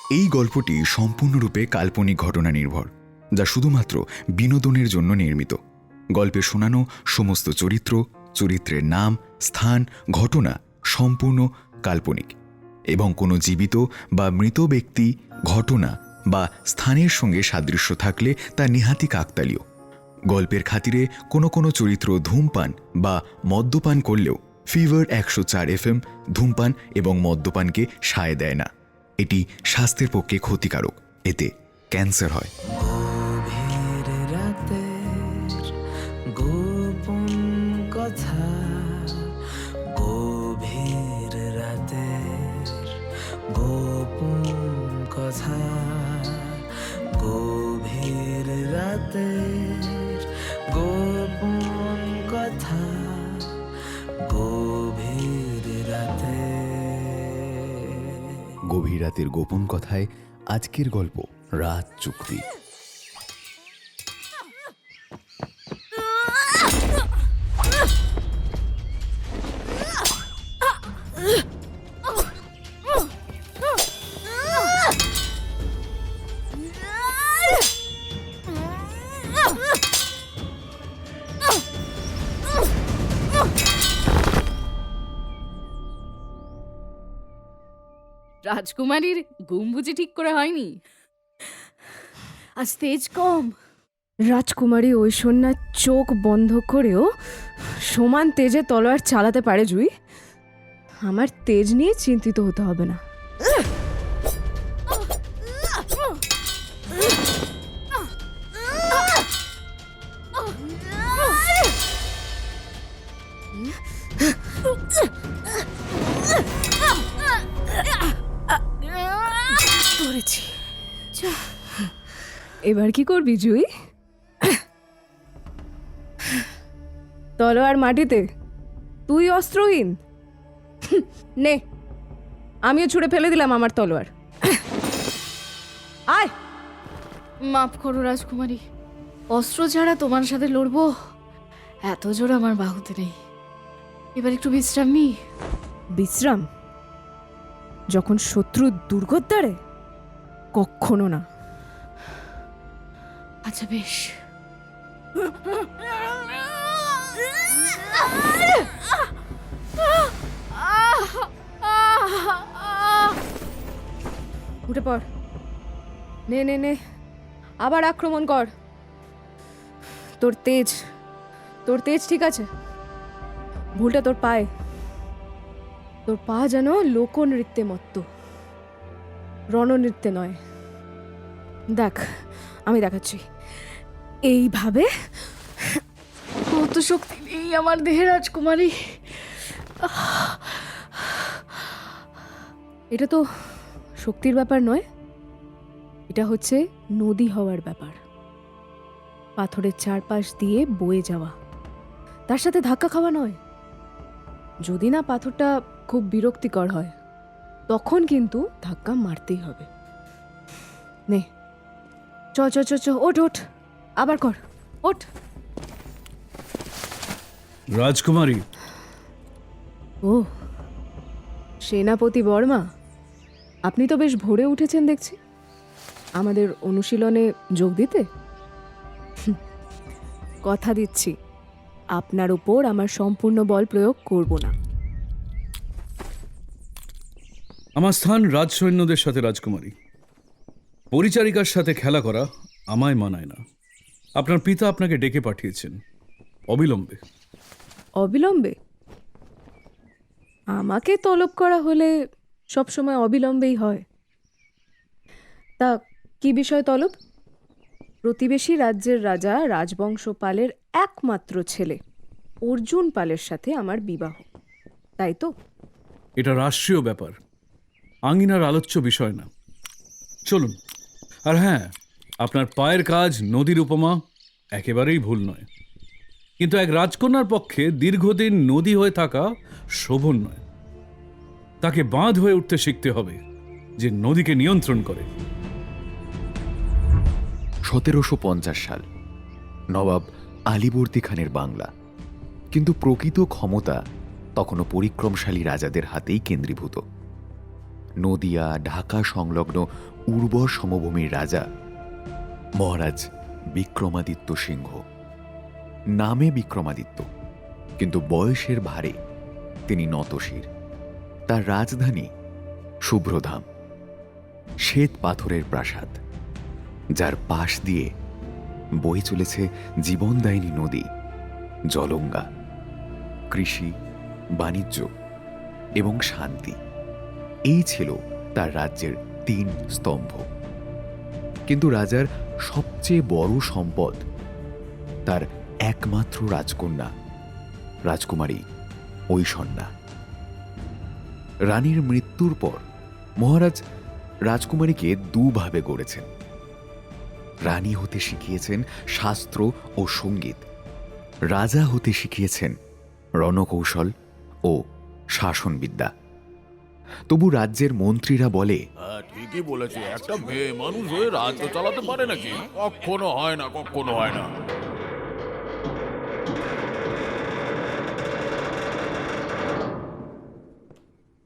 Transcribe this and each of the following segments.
এই গল্পটি সম্পূর্ণরূপে কাল্পনিক ঘটনা নির্ভর, যা শুধুমাত্র বিনোদনের জন্য নির্মিত। গল্পে শোনানো সমস্ত চরিত্র, চরিত্রের নাম, স্থান, ঘটনা সম্পূর্ণ কাল্পনিক এবং কোনো জীবিত বা মৃত ব্যক্তি, ঘটনা বা স্থানের সঙ্গে সাদৃশ্য থাকলে তা নেহাতি কাকতালীয়। গল্পের খাতিরে কোনো কোনো চরিত্র ধূমপান বা মদ্যপান করলেও ফিভার 104 FM ধূমপান এবং মদ্যপানকে সায় দেয় না। এটি স্বাস্থ্যের পক্ষে ক্ষতিকারক, এতে ক্যান্সার হয়। গভীর রাতের গোপন কথা, গভীর রাতের গোপন কথা, গভীর রাতের গোপন কথা, গভীর রাতে। গভীর রাতের গোপন কথায় আজকের গল্প রাত চুক্তি। রাজকুমারীর ঘুম বুঝি ঠিক করে হয়নি? আজ তেজ কম। রাজকুমারী ঐশ্বর্যা চোখ বন্ধ করেও সমান তেজে তলোয়ার চালাতে পারে জুই। আমার তেজ নিয়ে চিন্তিত হতে হবে না। ধরেছি। এবার কি করবি জুই? তলোয়ার মাটিতে, তুই অস্ত্রহীন। নে, আমিও ছুঁড়ে ফেলে দিলাম আমার তলোয়ার। আয়। মাফ করো রাজকুমারী, অস্ত্র ছাড়া তোমার সাথে লড়বো এত জোর আমার বাহুতে নেই। এবার একটু বিশ্রাম নি। বিশ্রাম? যখন শত্রু দুর্গদ্বারে? কখনো না। আচ্ছা বেশ। উঠে পড়। নে নে নে, আবার আক্রমণ কর। তোর তেজ ঠিক আছে। ভুলটা তোর পায়ে। তোর পা যেন লোকনৃত্যে মত্ত, রণনৃত্যে নয়। দেখ, আমি দেখাচ্ছি। এইভাবে। কত শক্তি নেই আমার দেহে রাজকুমারী। এটা তো শক্তির ব্যাপার নয়, এটা হচ্ছে নদী হওয়ার ব্যাপার। পাথরের চারপাশ দিয়ে বয়ে যাওয়া, তার সাথে ধাক্কা খাওয়া নয়। যদি না পাথরটা খুব বিরক্তিকর হয়, তখন কিন্তু ধাক্কা মারতেই হবে। নে, চ চ চ চ, ওঠ ওঠ, আবার কর, ওঠ। রাজকুমারী। ও, সেনাপতি বর্মা, আপনি তো বেশ ভোরে উঠেছেন দেখছি আমাদের অনুশীলনে যোগ দিতে। কথা দিচ্ছি, আপনার উপর আমার সম্পূর্ণ বল প্রয়োগ করব না। আমার স্থান রাজসৈন্যদের সাথে রাজকুমারী। পরিচারিকার সাথে খেলা করা আমায় মানায় না। আপনার পিতা আপনাকে ডেকে পাঠিয়েছেন অবিলম্বে। অবিলম্বে? আমাকে তলব করা হলে সবসময় অবিলম্বেই হয়। তা কি বিষয় তলব? প্রতিবেশী রাজ্যের রাজা রাজবংশ পালের একমাত্র ছেলে অর্জুন পালের সাথে আমার বিবাহ, তাই তো? এটা রাষ্ট্রীয় ব্যাপার, আঙিনার আলোচ্য বিষয় না। চলুন। আর হ্যাঁ, আপনার পায়ের কাজ নদীর উপমা একেবারেই ভুল নয়, কিন্তু এক রাজকন্যার পক্ষে দীর্ঘদিন নদী হয়ে থাকা শোভন নয়। তাকে বাঁধ হয়ে উঠতে শিখতে হবে, যে নদীকে নিয়ন্ত্রণ করে। 1750 সাল, নবাব আলীবর্দী খানের বাংলা। কিন্তু প্রকৃত ক্ষমতা তখনও পরিক্রমশালী রাজাদের হাতেই কেন্দ্রীভূত। নদিয়া ঢাকা সংলগ্ন উর্বর সমভূমির রাজা মহারাজ বিক্রমাদিত্য সিংহ। নামে বিক্রমাদিত্য, কিন্তু বয়সের ভারে তিনি নতশির। তার রাজধানী শুভ্রধাম, শ্বেত পাথরের প্রাসাদ, যার পাশ দিয়ে বয়ে চলেছে জীবনদায়িনী নদী জলঙ্গা। কৃষি, বাণিজ্য এবং শান্তি, এই ছিল তার রাজ্যের 3 স্তম্ভ। কিন্তু রাজার সবচেয়ে বড় সম্পদ তার একমাত্র রাজকন্যা, রাজকুমারী ঐশন্যা। রানীর মৃত্যুর পর মহারাজ রাজকুমারীকে দুভাবে গড়েছেন। রানী হতে শিখিয়েছেন শাস্ত্র ও সঙ্গীত, রাজা হতে শিখিয়েছেন রণকৌশল ও শাসনবিদ্যা। তবু রাজ্যের মন্ত্রীরা বলে, হ্যাঁ, ঠিকই বলেছে। একটা মেয়ে মানুষ হয়ে রাজ্য চালাতে পারে নাকি? কখনো হয় না, কখনো হয় না।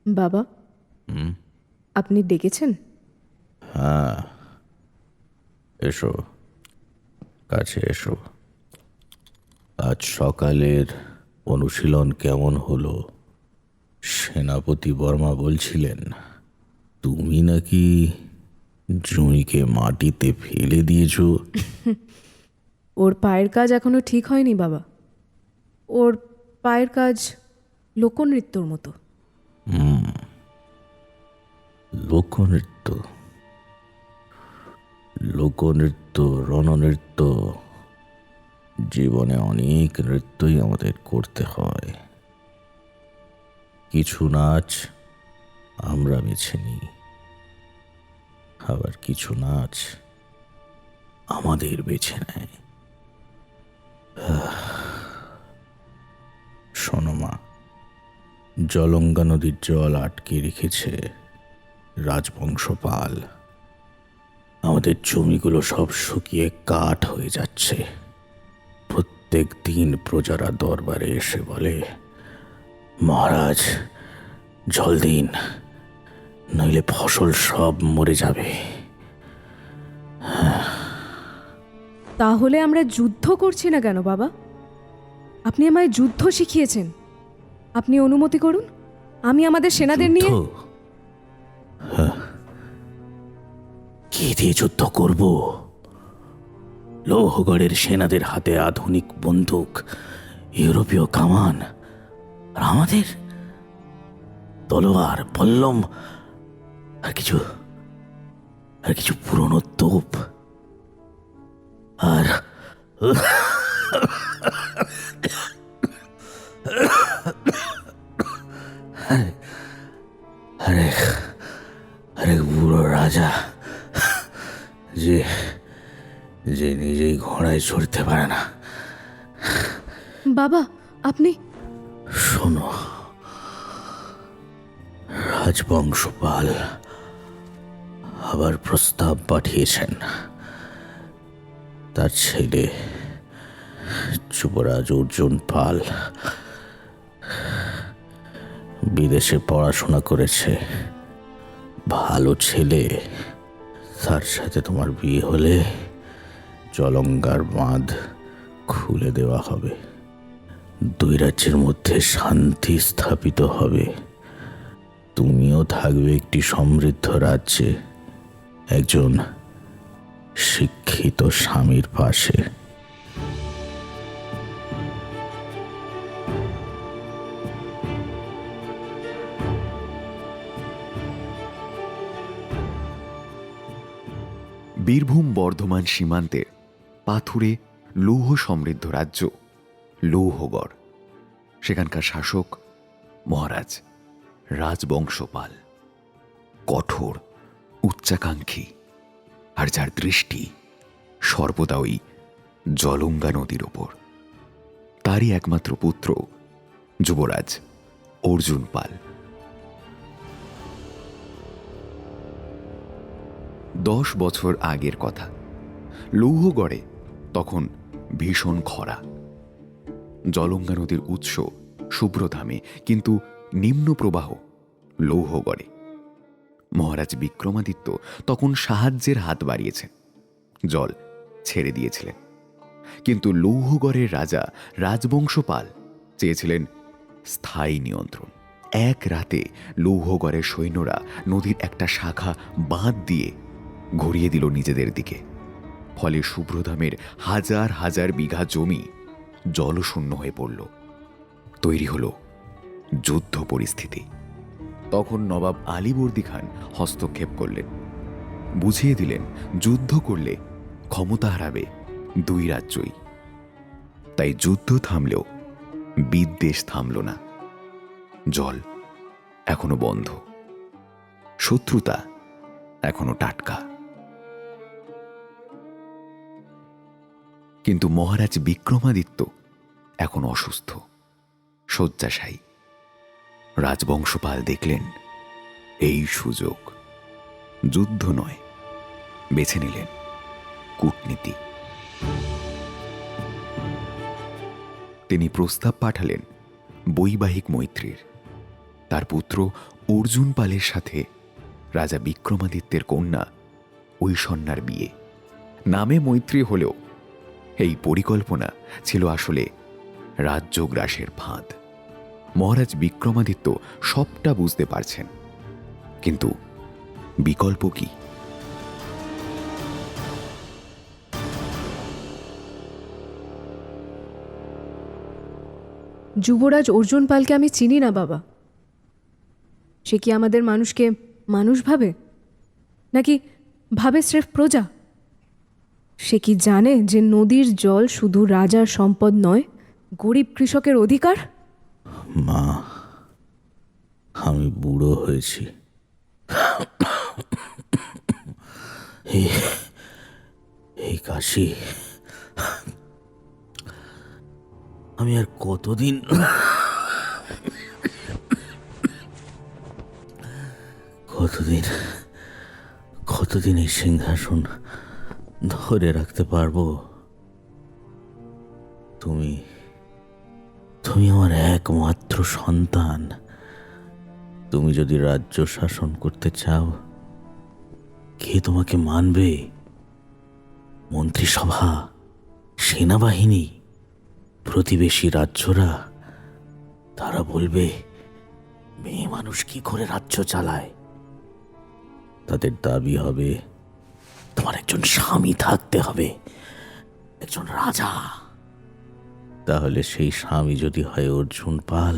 বাবা, আপনি ডেকেছেন? হ্যাঁ, এসো, কাছে এসো। আজ সকালের অনুশীলন কেমন হলো? সেনাপতি বর্মা বলছিলেন তুমি নাকি জমিকে মাটিতে ফেলে দিয়েছো। ওর পায়ের কাজ এখনো ঠিক হয়নি বাবা। ওর পায়ের কাজ লোকনৃত্যর মতো। লোকনৃত্য, লোকনৃত্য, রণনৃত্য, জীবনে অনেক নৃত্যই আমাদের করতে হয়। কিছু নাচ আমরা বেছে নিই, আবার কিছু নাচ আমাদের বেছে নেয়। শোনো মা, জলঙ্গা নদীর জল আটকে রেখেছে রাজবংশ পাল। আমাদের জমিগুলো সব শুকিয়ে কাঠ হয়ে যাচ্ছে। প্রত্যেক দিন প্রজারা দরবারে এসে বলে, মহারাজ জল দিন, নইলে ফসল সব মরে যাবে। তাহলে আমরা যুদ্ধ করছি না কেন বাবা? আপনি আমায় যুদ্ধ শিখিয়েছেন, আপনি অনুমতি করুন, আমি আমাদের সেনাদের নিয়ে। যুদ্ধ? হ্যাঁ। কি দিয়ে যুদ্ধ করব? লৌহগড়ের সেনাদের হাতে আধুনিক বন্দুক, ইউরোপীয় কামান, আর আমাদের তলোয়ার, বল্লম, আর কিছু পুরনো তোপ। আর আরেক বুড়ো রাজা যে নিজেই ঘোড়ায় চড়তে পারে না। বাবা আপনি। শোনো, রাজবংশপাল আবার প্রস্তাব পাঠিয়েছেন। তার ছেলে যুবরাজ অর্জুন পাল বিদেশে পড়াশোনা করেছে, ভালো ছেলে। তার সাথে তোমার বিয়ে হলে জলঙ্গার বাঁধ খুলে দেওয়া হবে, 2 রাজ্যের মধ্যে শান্তি স্থাপিত হবে। তুমিও থাকবে একটি সমৃদ্ধ রাজ্যে, একজন শিক্ষিত স্বামীর পাশে। বীরভূম বর্ধমান সীমান্তের পাথুরে লৌহ সমৃদ্ধ রাজ্য লৌহগড়। সেখানকার শাসক মহারাজ রাজবংশপাল, কঠোর, উচ্চাকাঙ্ক্ষী, আর যার দৃষ্টি সর্বদা ওই জলঙ্গা নদীর ওপর। তারই একমাত্র পুত্র যুবরাজ অর্জুন পাল। 10 বছর আগের কথা। লৌহগড়ে তখন ভীষণ খরা। জলঙ্গা নদীর উৎস শুভ্রধামে, কিন্তু নিম্ন প্রবাহ লৌহগড়ে। মহারাজ বিক্রমাদিত্য তখন সাহায্যের হাত বাড়িয়েছেন, জল ছেড়ে দিয়েছিলেন। কিন্তু লৌহগড়ের রাজা রাজবংশপাল চেয়েছিলেন স্থায়ী নিয়ন্ত্রণ। এক রাতে লৌহগড়ের সৈন্যরা নদীর একটা শাখা বাঁধ দিয়ে ঘুরিয়ে দিল নিজেদের দিকে। ফলে শুভ্রধামের হাজার হাজার বিঘা জমি জলশূন্য হয়ে পড়ল। তৈরি হলো যুদ্ধ পরিস্থিতি। তখন নবাব আলীবর্দী খান হস্তক্ষেপ করলেন, বুঝিয়ে দিলেন যুদ্ধ করলে ক্ষমতা হারাবে দুই রাজ্যই। তাই যুদ্ধ থামলেও বিদ্বেষ থামল না। জল এখনো বন্ধ, শত্রুতা এখনো টাটকা। কিন্তু মহারাজ বিক্রমাদিত্য এখন অসুস্থ, শয্যাশায়ী। রাজবংশপাল দেখলেন এই সুযোগ, যুদ্ধ নয়, বেছে নিলেন কূটনীতি। তিনি প্রস্তাব পাঠালেন বৈবাহিক মৈত্রীর। তার পুত্র অর্জুন পালের সাথে রাজা বিক্রমাদিত্যের কন্যা ঐশন্যার বিয়ে। নামে মৈত্রী হলেও এই পরিকল্পনা ছিল আসলে রাজ্যগ্রাসের ফাঁদ। মহারাজ বিক্রমাদিত্য সবটা বুঝতে পারছেন, কিন্তু বিকল্প কি? যুবরাজ অর্জুন পালকে আমি চিনি না বাবা। সে কি আমাদের মানুষকে মানুষ ভাবে, নাকি ভাবে স্রেফ প্রজা? সে কি জানে যে নদীর জল শুধু রাজার সম্পদ নয়, গরিব কৃষকের অধিকার? মা, আমি বুড়ো হয়েছি। এই কাশি আমি আর কতদিন কতদিন এই সিংহাসন ধরে রাখতে পারবো? তুমি আমার একমাত্র সন্তান। তুমি যদি রাজ্য শাসন করতে চাও, কে তোমাকে মানবে? মন্ত্রিসভা, সেনাবাহিনী, প্রতিবেশী রাজ্যরা? তারা বলবে মেয়ে মানুষ কি করে রাজ্য চালায়? তাদের দাবি হবে তোমার একজন স্বামী থাকতে হবে, একজন রাজা। তাহলে সেই স্বামী যদি হয় অর্জুন পাল,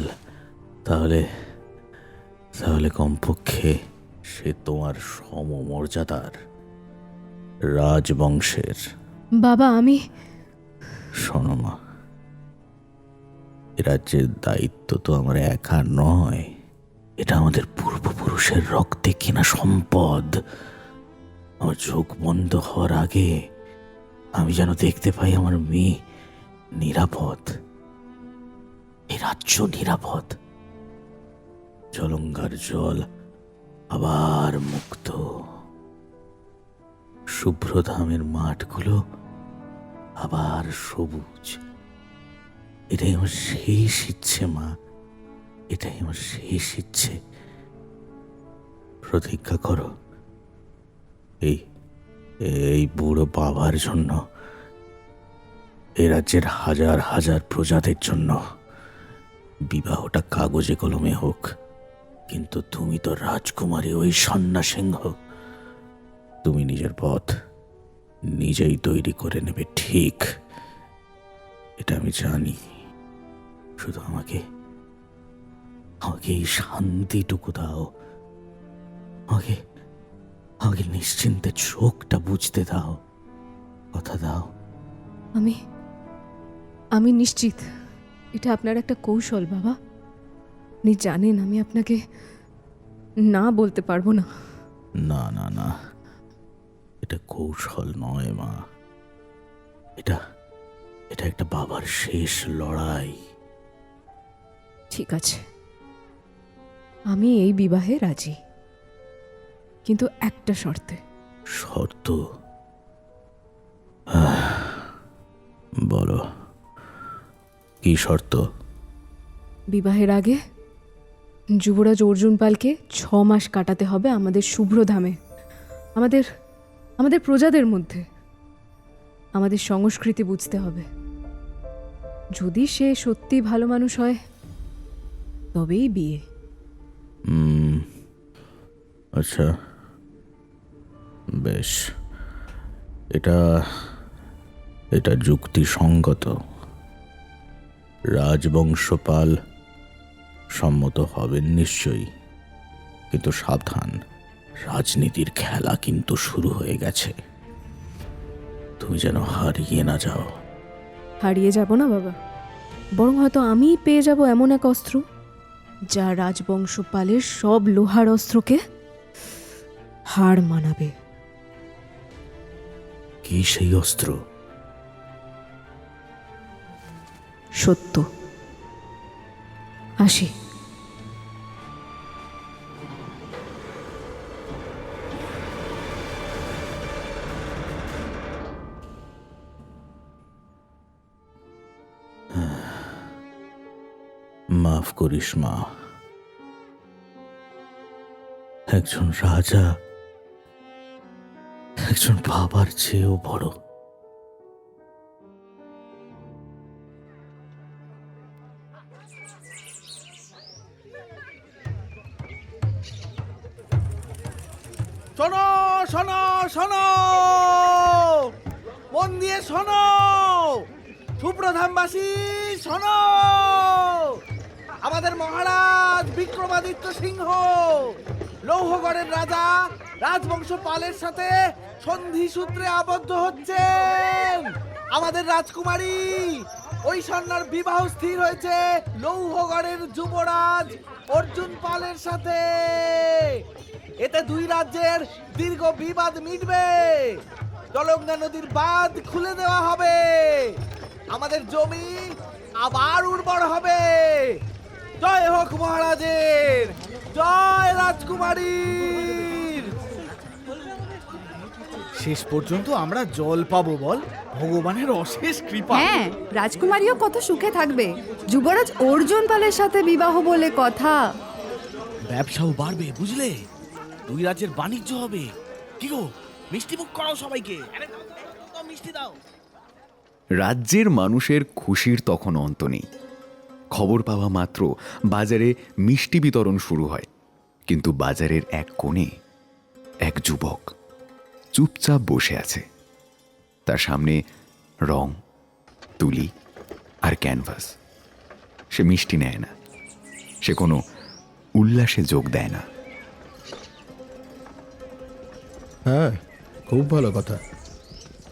তাহলে কমপক্ষে সে তোমার সমমর্যাদার রাজবংশের। বাবা, আমি শোনো মা, এ রাজ্যের দায়িত্ব তো আমার একা নয়, এটা আমাদের পূর্বপুরুষের রক্তে কেনা সম্পদ। আমার চোখ বন্ধ হওয়ার আগে আমি যেন দেখতে পাই আমার মেয়ে নিরাপদ, এই রাজ্য নিরাপদ। জলঙ্গার জল আবার মুক্ত, শুভ্রধামের মাঠগুলো আবার সবুজ। এটাই আমার শেষ ইচ্ছে মা, এটাই আমার শেষ ইচ্ছে। প্রতিজ্ঞা করো, এই বুড়ো বাবার জন্য, এ রাজ্যের হাজার হাজার প্রজাদের জন্য। বিবাহটা কাগজে কলমে হোক, কিন্তু তুমি তো রাজকুমারী ঐশন্যা সিংহ। তুমি নিজের পথ নিজেই তৈরি করে নেবে, ঠিক? এটা আমি জানি। শুধু আমাকে এই শান্তিটুকু দাও, আমাকে নিশ্চিন্তে চোখটা বুঝতে দাও, কথা দাও। আমি নিশ্চিত এটা আপনার একটা কৌশল বাবা। আপনি জানেন আমি আপনাকে না বলতে পারবো না। না না না, এটা কৌশল নয় মা, এটা একটা বাবার শেষ লড়াই। ঠিক আছে, আমি এই বিবাহে রাজি, কিন্তু একটা শর্তে। শর্ত? বলো, কি শর্ত? বিবাহের আগে যুবরাজ অর্জুন পালকে 6 মাস কাটাতে হবে আমাদের শুভ্রধামে, আমাদের আমাদের প্রজাদের মধ্যে। আমাদের সংস্কৃতি বুঝতে হবে। যদি সে সত্যি ভালো মানুষ হয় তবেই বিয়ে। আচ্ছা, বেশ, এটা এটা যুক্তিসঙ্গত। রাজবংশপাল সম্মত হবেন নিশ্চয়ই, কিন্তু সাবধান, রাজনীতির খেলা কিন্তু শুরু হয়ে গেছে। তুমি যেন হারিয়ে না যাও। হারিয়ে যাব না বাবা, বরং হয়তো আমিই পেয়ে যাব এমন এক অস্ত্র যা রাজবংশপালের সব লোহার অস্ত্রকে হার মানাবে। কি সেই অস্ত্র? সত্য। আসি। মাফ করিস মা, একজন রাজা একজন বাবার চেয়েও বড়। শোনো শোনো শোনো, মন দিয়ে শোনো, সুপ্রধামবাসী শোনো। আমাদের মহারাজ বিক্রমাদিত্য সিংহ লৌহগড়ের রাজা রাজবংশ পালের সাথে সন্ধি সূত্রে আবদ্ধ হচ্ছেন। আমাদের রাজকুমারী ঐশ্বর্যার বিবাহ স্থির হয়েছে লৌহগড়ের যুবরাজ অর্জুন পালের সাথে। এতে দুই রাজ্যের দীর্ঘ বিবাদ মিটবে, জলঙ্গা নদীর বাঁধ খুলে দেওয়া হবে, আমাদের জমি আবার উর্বর হবে। জয় হোক মহারাজের, জয় রাজকুমারীর। শেষ পর্যন্ত আমরা জল পাবো বল, ভগবানের অশেষ কৃপা। হ্যাঁ, রাজকুমারীও কত সুখে থাকবে। যুবরাজ অর্জুন পালের সাথে বিবাহ বলে কথা। ব্যবসাও বাড়বে বুঝলে, দুই রাজ্যের বাণিজ্য হবে। কি গো, মিষ্টি মুখ করাও সবাইকে, মিষ্টি দাও। রাজ্যের মানুষের খুশির তখন অন্ত নেই। খবর পাওয়া মাত্র বাজারে মিষ্টি বিতরণ শুরু হয়। কিন্তু বাজারের এক কোণে এক যুবক চুপচাপ বসে আছে। তার সামনে রং, তুলি আর ক্যানভাস। সে মিষ্টি নেয় না, সে কোনো উল্লাসে যোগ দেয় না। হ্যাঁ, খুব ভালো কথা।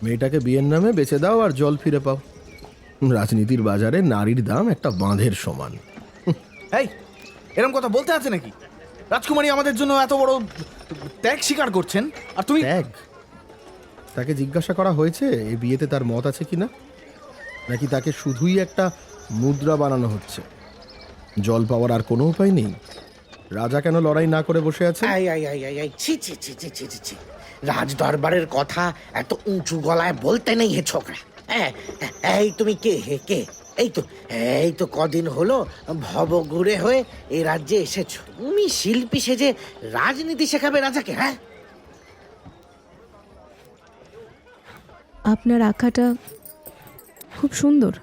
মেয়েটাকে বিয়ের নামে বেচে দাও আর জল ফিরে পাও। রাজনীতির বাজারে নারীর দাম একটা বাঁধের সমান। এই, এরকম কথা বলতে আছে নাকি? রাজকুমারী আমাদের জন্য এত বড় ত্যাগ স্বীকার করছেন, আর তুমি ত্যাগ? তাকে জিজ্ঞাসা করা হয়েছে এই বিয়েতে তার মত আছে কিনা, নাকি তাকে শুধুই একটা মুদ্রা বানানো হচ্ছে? জল পাওয়ার আর কোনো উপায় নেই? রাজা কেন লড়াই না করে বসে আছে? ছি ছি ছি ছি ছি ছি ছি। রাজ দরবারের কথা এত উঁচু গলায় বলতে নেই হে ছোকরা। এই তুমি কে হে কে? এই তো কদিন হলো ভবঘুরে হয়ে এই রাজ্যে এসেছো। তুমি শিল্পী সেজে রাজনীতি শেখাবে রাজাকে? হ্যাঁ, আপনার আঁকাটা খুব সুন্দর,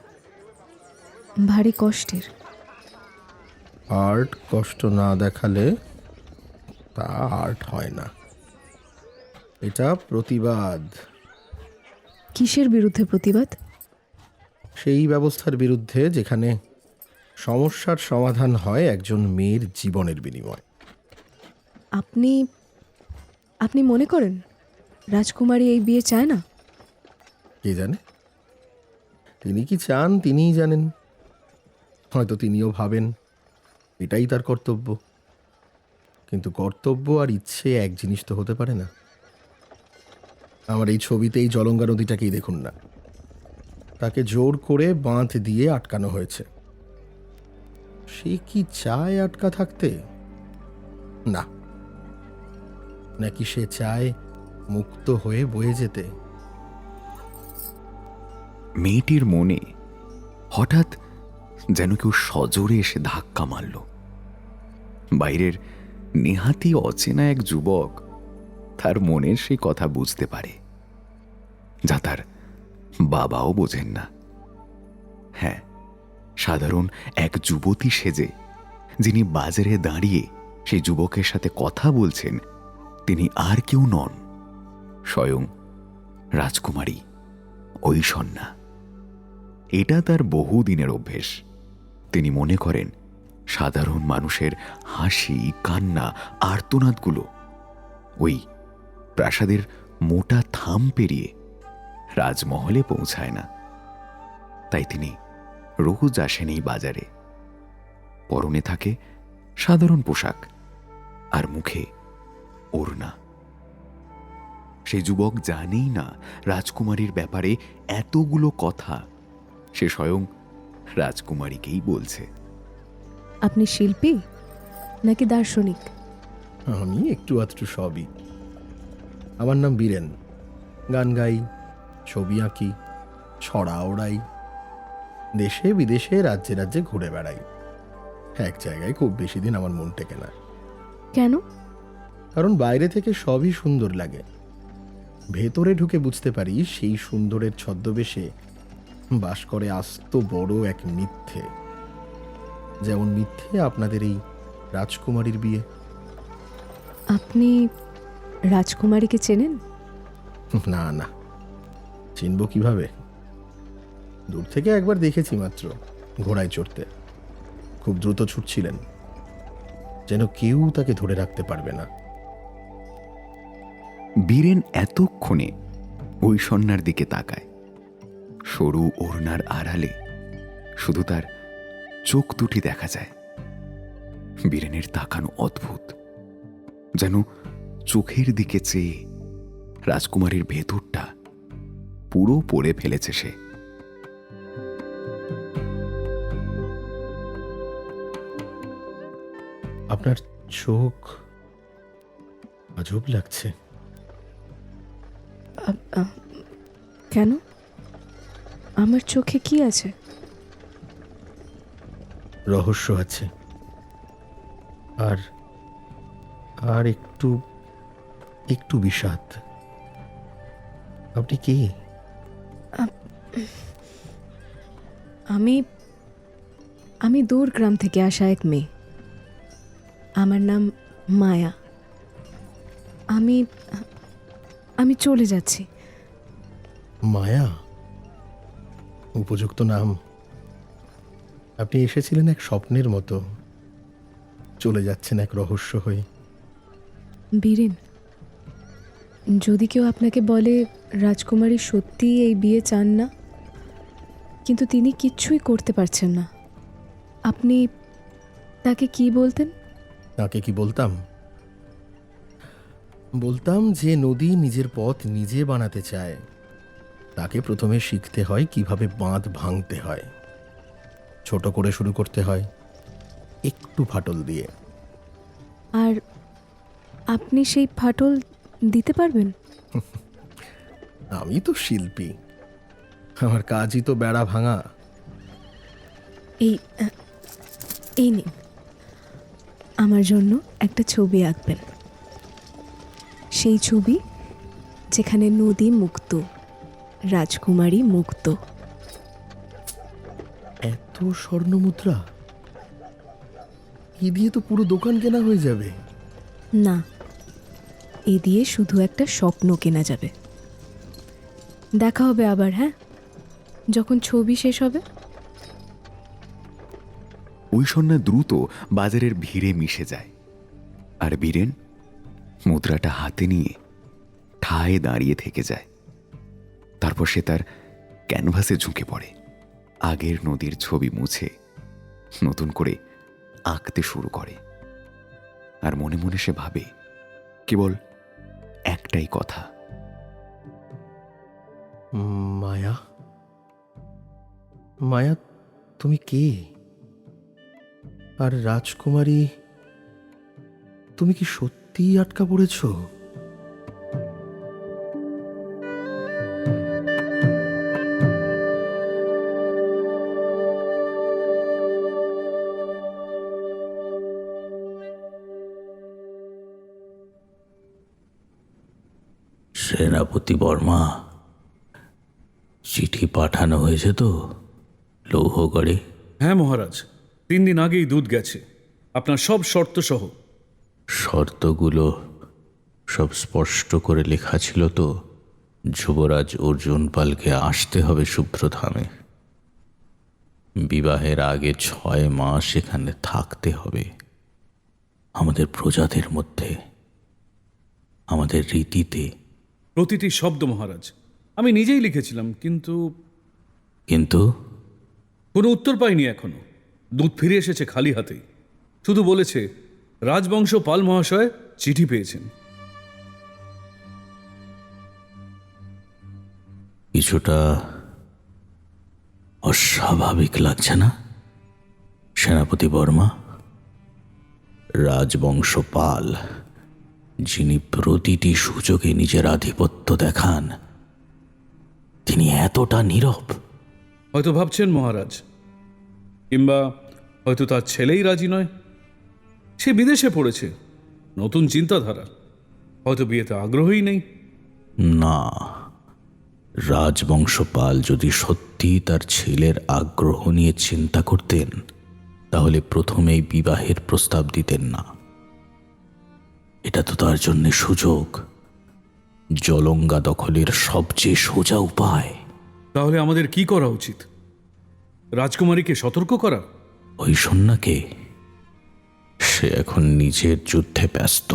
ভারী কষ্টের। আর্ট কষ্ট না দেখালে তা আর্ট হয় না। এটা প্রতিবাদ। কিসের বিরুদ্ধে প্রতিবাদ? সেই ব্যবস্থার বিরুদ্ধে যেখানে সমস্যার সমাধান হয় একজন মেয়ের জীবনের বিনিময়। আপনি আপনি মনে করেন রাজকুমারী এই বিয়ে চায় না? কে জানে, তিনি কি চান তিনিই জানেন। হয়তো তিনিও ভাবেন এটাই তার কর্তব্য। কিন্তু কর্তব্য আর ইচ্ছে এক জিনিস তো হতে পারে না। আমার এই ছবিতে এই জলঙ্গা নদীটাকেই দেখুন না, তাকে জোর করে বাঁধ দিয়ে আটকানো হয়েছে। সে কি চায় আটকা থাকতে? না, নাকি সে চায় মুক্ত হয়ে বয়ে যেতে? মেয়েটির মনে হঠাৎ যেন কেউ সজোরে এসে ধাক্কা মারল। বাইরের নেহাতি অচেনা এক যুবক তার মনের সেই কথা বুঝতে পারে, যা তার বাবাও বোঝেন না। হ্যাঁ, সাধারণ এক যুবতী সেজে যিনি বাজারে দাঁড়িয়ে সেই যুবকের সাথে কথা বলছেন, তিনি আর কেউ নন, স্বয়ং রাজকুমারী ঐশ্বন্যা। এটা তার বহুদিনের অভ্যেস। তিনি মনে করেন সাধারণ মানুষের হাসি, কান্না, আর্তনাদগুলো ওই প্রাসাদের মোটা থাম পেরিয়ে রাজমহলে পৌঁছায় না। তাই তিনি রোজ আসেন এই বাজারে। পরনে থাকে সাধারণ পোশাক আর মুখে ওড়না। সেই যুবক জানেই না রাজকুমারীর ব্যাপারে এতগুলো কথা সে স্বয়ং রাজকুমারীকেই বলছে। আপনি শিল্পী নাকি দার্শনিক? আমি একটু আধটু সবই। আমার নাম বীরেন। গান গাই, ছবি আঁকি, ছড়া ওড়াই, দেশে বিদেশে রাজ্যে রাজ্যে ঘুরে বেড়াই। এক জায়গায় খুব বেশি দিন আমার মন টেকে না, কেন? কারণ বাইরে থেকে সবই সুন্দর লাগে, ভেতরে ঢুকে বুঝতে পারি সেই সুন্দরের ছদ্মবেশে বাস করে আস্ত বড় এক মিথ্যে। যেমন মিথ্যে আপনাদের এই রাজকুমারীর বিয়ে। আপনি রাজকুমারীকে চেনেন? না না, চিনব কিভাবে? দূর থেকে একবার দেখেছি মাত্র, ঘোড়ায় চড়তে। খুব দ্রুত ছুটছিলেন, যেন কেউ তাকে ধরে রাখতে পারবে না। বীরেন এতক্ষণে ঐশ্বন্যার দিকে তাকায়। সরু ওড়নার আড়ালে শুধু তার চোখ দুটি দেখা যায়। বীরেনের তাকানো অদ্ভুত, যেন চোখের দিকে চেয়ে রাজকুমারীর ভেতরটা পুরো পড়ে ফেলেছে সে। আপনার চোখ আজব লাগছে। কেন? আমার চোখে কি আছে? রহস্য আছে, আর আর একটু একটু বিষাদ। আপনি কে? আমি আমি দূর গ্রাম থেকে আসা এক মেয়ে। আমার নাম মায়া। আমি আমি চলে যাচ্ছি। মায়া? উপযুক্ত নাম। আপনি এসেছিলেন এক স্বপ্নের মতো, চলে যাচ্ছেন এক রহস্য হয়ে। বীরেন, যদি কেউ আপনাকে বলে রাজকুমারী সত্যিই এই বিয়ে চান না, কিন্তু তিনি কিচ্ছুই করতে পারছেন না, আপনি তাকে কি বলতেন? তাকে কি বলতাম? বলতাম যে নদী নিজের পথ নিজে বানাতে চায়, তাকে প্রথমে শিখতে হয় কিভাবে বাঁধ ভাঙতে হয়। ছোট করে শুরু করতে হয়, একটু ফাটল দিয়ে। আর আপনি সেই ফাটল দিতে পারবেন? আমি তো শিল্পী, আমার কাজই তো বেড়া ভাঙা। এই নিন, আমার জন্য একটা ছবি আঁকবেন। সেই ছবি যেখানে নদী মুক্ত, রাজকুমারী মুক্ত। এত স্বর্ণমুদ্রা, এ দিয়ে তো পুরো দোকান কেনা হয়ে যাবে। না, এ দিয়ে শুধু একটা স্বপ্ন কেনা যাবে। দেখা হবে আবার, হ্যাঁ, যখন ছবি শেষ হবে। ঐশ্বন্যা দ্রুত বাজারের ভিড়ে মিশে যায়, আর বীরেন মুদ্রাটা হাতে নিয়ে ঠায় দাঁড়িয়ে থেকে যায়। তারপর সে তার ক্যানভাসে ঝুঁকে পড়ে, আগের নদীর ছবি মুছে নতুন করে আঁকতে শুরু করে। আর মনে মনে সে ভাবে কেবল একটাই কথা, মায়া, মায়া তুমি কে? আর রাজকুমারী, তুমি কি সত্যিই আটকা পড়েছো? সেনাপতি বর্মা, চিঠি পাঠানো হয়েছে তো লৌহগড়ে? হ্যাঁ মহারাজ, 3 দিন আগেই দুধ গেছে, আপনার সব শর্ত সহ। শর্তগুলো সব স্পষ্ট করে লেখা ছিল তো? যুবরাজ অর্জুন পালকে আসতে হবে শুভ্রধামে, বিবাহের আগে 6 মাস এখানে থাকতে হবে, আমাদের প্রজাদের মধ্যে, আমাদের রীতিতে। প্রতিটি শব্দ মহারাজ আমি নিজেই লিখেছিলাম, কিন্তু কিন্তু কোনো উত্তর পাইনি এখনো। দুধ ফিরে এসেছে খালি হাতেই, শুধু বলেছে রাজবংশ পাল মহাশয় চিঠি পেয়েছেন। কিছুটা অস্বাভাবিক লাগছে না সেনাপতি বর্মা? রাজবংশ পাল, যিনি প্রতিটি সুযোগে নিজের আধিপত্য দেখান, তিনি এতটা নীরব। হয়তো ভাবছেন মহারাজ, কিংবা হয়তো তার ছেলেই রাজি নয়। সে বিদেশে পড়েছে, নতুন চিন্তাধারা, হয়তো বিয়েতে আগ্রহই নেই। না, রাজবংশ পাল যদি সত্যি তার ছেলের আগ্রহ নিয়ে চিন্তা করতেন, তাহলে প্রথমেই বিবাহের প্রস্তাব দিতেন না। এটা তো তার জন্য সুযোগ, জলঙ্গা দখলের সবচেয়ে সোজা উপায়। তাহলে আমাদের কি করা উচিত? রাজকুমারীকে সতর্ক করা? ওই সন্ন্যাকে, সে এখন নিজের যুদ্ধে ব্যস্ত।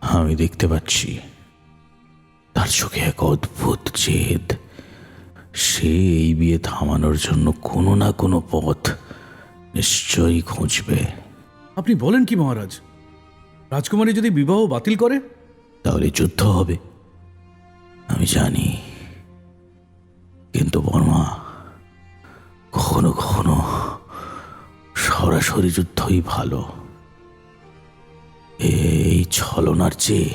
আমি দেখতে পাচ্ছি তার চোখে এক অদ্ভুত জেদ। সে এই বিয়ে থামানোর জন্য কোনো না কোনো পথ নিশ্চয়ই খুঁজবে। আপনি বলেন কি মহারাজ? রাজকুমারী যদি বিবাহ বাতিল করে? তাহলে যুদ্ধ হবে, আমি জানি। কিন্তু বর্মা, কখনো কখনো সরাসরি যুদ্ধই ভালো। এই ছলনার চেয়ে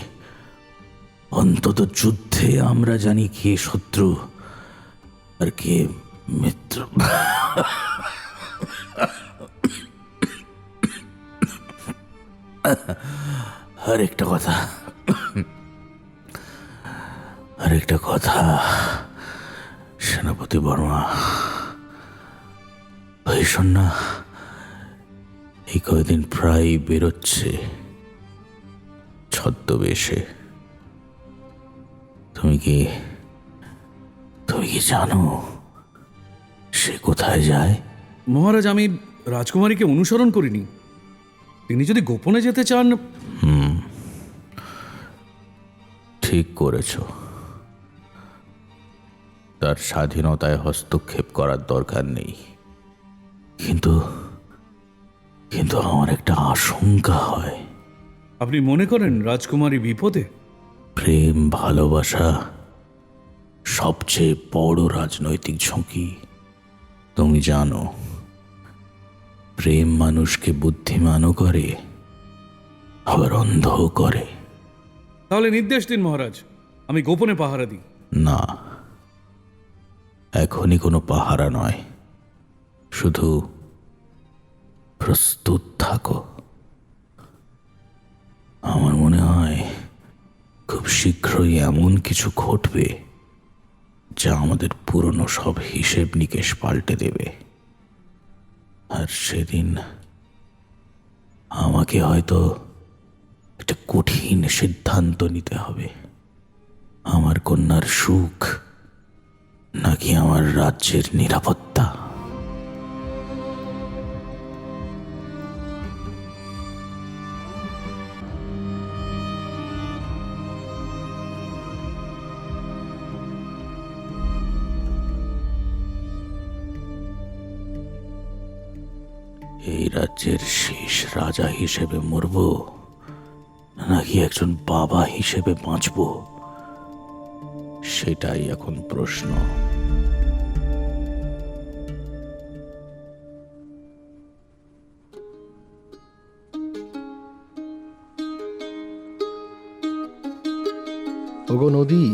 অন্তত যুদ্ধে আমরা জানি কে শত্রু আর কে মিত্র। আরেকটা কথা সেনাপতি বর্মা, ওই সন্না এই কয়েকদিন প্রায় বেরোচ্ছে ছদ্মবেশে। তুমি কি জানো সে কোথায় যায়? মহারাজ, আমি রাজকুমারীকে অনুসরণ করিনি। তিনি যদি গোপনে যেতে চান। ঠিক করেছ, তার স্বাধীনতায় হস্তক্ষেপ করার দরকার নেই। কিন্তু আমার একটা আশঙ্কা হয়। আপনি মনে করেন রাজকুমারী বিপদে? প্রেম ভালোবাসা সবচেয়ে বড় রাজনৈতিক ঝুঁকি। তুমি জানো, প্রেম মানুষকে বুদ্ধিমানও করে, আবার অন্ধও করে। তাহলে নির্দেশ দিন মহারাজ, আমি গোপনে পাহারা দিই। না, এখনই কোনো পাহারা নয়, শুধু প্রস্তুত থাকো। আমার মনে হয় খুব শীঘ্রই এমন কিছু ঘটবে যা আমাদের পুরনো সব হিসেব নিকেশ পাল্টে দেবে। আর সেদিন আমাকে হয়তো একটা কঠিন সিদ্ধান্ত নিতে হবে। আমার কন্যার সুখ নাকি আমার রাজ্যের নিরাপত্তা? এই রাজ্যের শেষ রাজা হিসেবে মরব নাকি একজন বাবা হিসেবে বাঁচব, সেটাই এখন প্রশ্ন। ওগো নদী,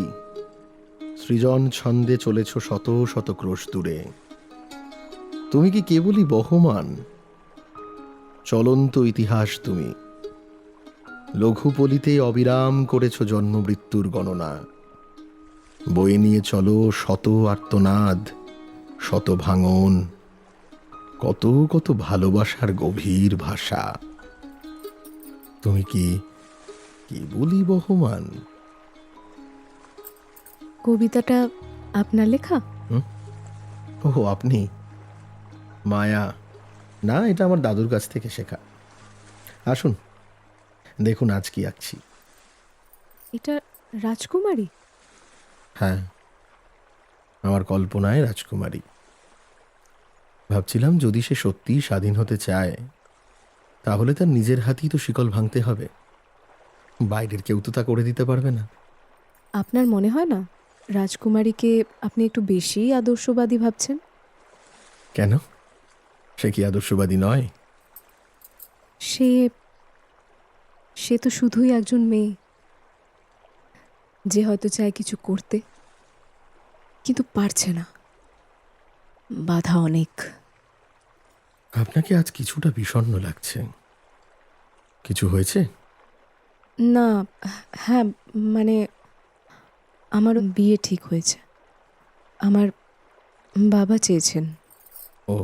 সৃজন ছন্দে চলেছ শত শত ক্রোশ দূরে। তুমি কি কেবলই বহমান? চলন্ত ইতিহাস তুমি। লঘুপলিতে অবিরাম করেছ জন্ম মৃত্যুর গণনা, বয়ে নিয়ে চলো শত আর্তনাদ, শত ভাঙন, কত কত ভালোবাসার গভীর ভাষা। তুমি কি কি বলি বহমান? কবিতাটা আপনার লেখা? ও আপনি? মায়া না, এটা আমার দাদুর কাছ থেকে শেখা। আসুন দেখুন আজ কি আঁকছি। এটা রাজকুমারী? হ্যাঁ, আমার কল্পনায় রাজকুমারী। ভাবছিলাম যদি সে সত্যিই স্বাধীন হতে চায় তাহলে তার নিজের হাতেই তো শিকল ভাঙতে হবে, বাইরের কেউ তো তা করে দিতে পারবে না। আপনার মনে হয় না রাজকুমারীকে আপনি একটু বেশি আদর্শবাদী ভাবছেন? কেন, সে কি আদর্শবাদী নয়? সে সে তো শুধুই একজন মেয়ে, যে হয়তো চায় কিছু করতে কিন্তু পারছে না, বাধা অনেক। আপনাকে আজ কিছুটা বিষণ্ণ লাগছে, কিছু হয়েছে? না, হ্যাঁ, মানে আমার বিয়ে ঠিক হয়েছে। আমার বাবা চেয়েছেন। ও,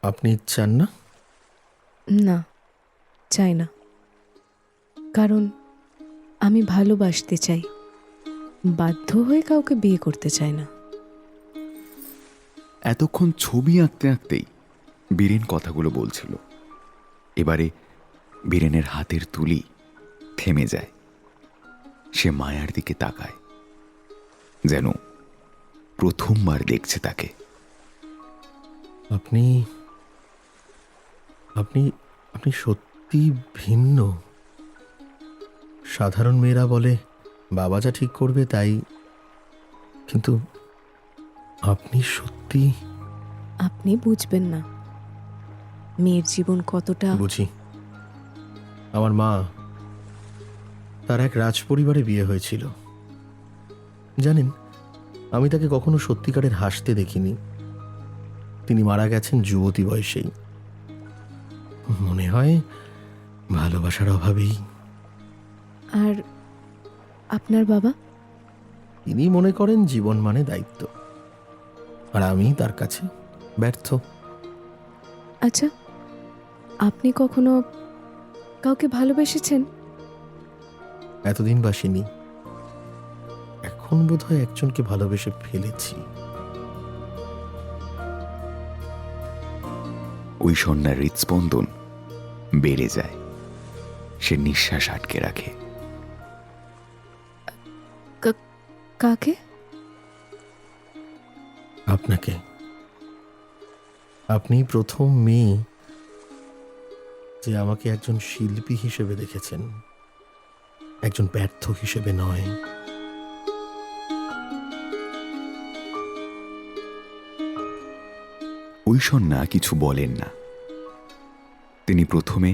আপনি চান না? না, চাই না, কারণ আমি ভালোবাসতে চাই, বাধ্য হয়ে কাউকে বিয়ে করতে চাই না। এতক্ষণ ছবি আঁকতে আঁকতেই বীরেন কথাগুলো বলছিল। এবারে বীরেনের হাতের তুলি থেমে যায়। সে মায়ার দিকে তাকায়, যেন প্রথমবার দেখছে তাকে। আপনি আপনি আপনি সত্যি ভিন্ন। সাধারণ মেয়েরা বলে বাবা যা ঠিক করবে তাই, কিন্তু আপনি সত্যি। আপনি বুঝবেন না মেয়ের জীবন কতটা। বুঝি। আমার মা, তার এক রাজপরিবারে বিয়ে হয়েছিল। জানেন, আমি তাকে কখনো সত্যিকারের হাসতে দেখিনি। তিনি মারা গেছেন যুবতী বয়সেই, মনে হয় ভালোবাসার অভাবেই। আর আপনার বাবা? তিনি মনে করেন জীবন মানে দায়িত্ব, আর আমি তার কাছে ব্যর্থ। আচ্ছা, আপনি কখনো কাউকে ভালোবেসেছেন? এতদিন বাসিনি, এখন বোধহয় একজনকে ভালোবেসে ফেলেছি। ওই সন্ধ্যার হৃৎস্পন্দন বেড়ে যায়। সে নিঃশ্বাস আটকে রাখে। কাকে? আপনাকে। আপনি প্রথম মেয়ে যে আমাকে একজন শিল্পী হিসেবে দেখেছেন, একজন ব্যর্থ হিসেবে নয়। ঐশ্বন্যা কিছু বলেন না। তিনি প্রথমে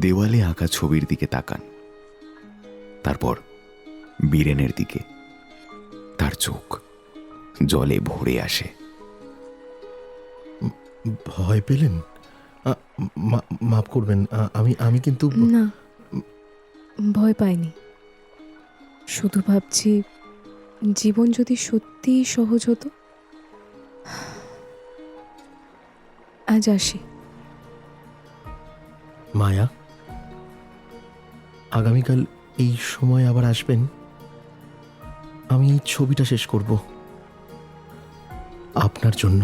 দেওয়ালে আঁকা ছবির দিকে তাকান, তারপর বীরেনের দিকে। তার চোখ জলে ভরে আসে। ভয় পেলেন? মাফ করবেন, আমি কিন্তু না, ভয় পাইনি। শুধু ভাবছি জীবন যদি সত্যিই সহজ হতো। আজ আসি। মায়া, আগামীকাল এই সময় আবার আসবেন? আমি এই ছবিটা শেষ করব আপনার জন্য।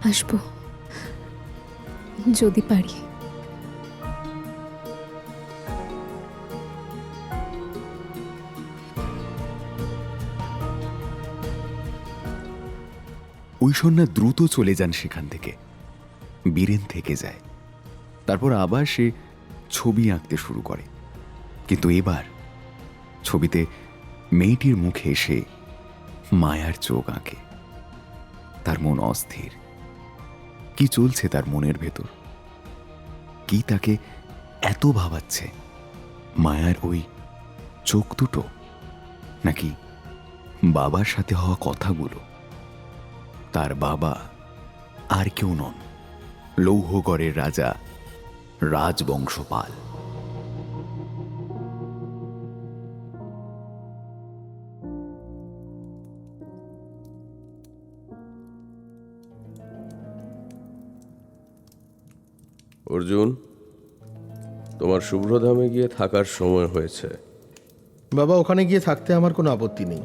আসবো যদি পারি। ঐশ্বন্যা দ্রুত চলে যান সেখান থেকে। বীরেন থেকে যায়। তারপর আবার সে ছবি আঁকতে শুরু করে, কিন্তু এবার ছবিতে মেয়েটির মুখে এসে মায়ার চোখ আঁকে। তার মন অস্থির। কি চলছে তার মনের ভেতর? কি তাকে এত ভাবাচ্ছে? মায়ার ওই চোখ দুটো, নাকি বাবার সাথে হওয়া কথাগুলো? তার বাবা আর কেউ নন, লৌহগড়ের রাজা রাজবংশ পাল। অর্জুন, তোমার শুভ্রধামে গিয়ে থাকার সময় হয়েছে। বাবা, ওখানে গিয়ে থাকতে আমার কোনো আপত্তি নেই,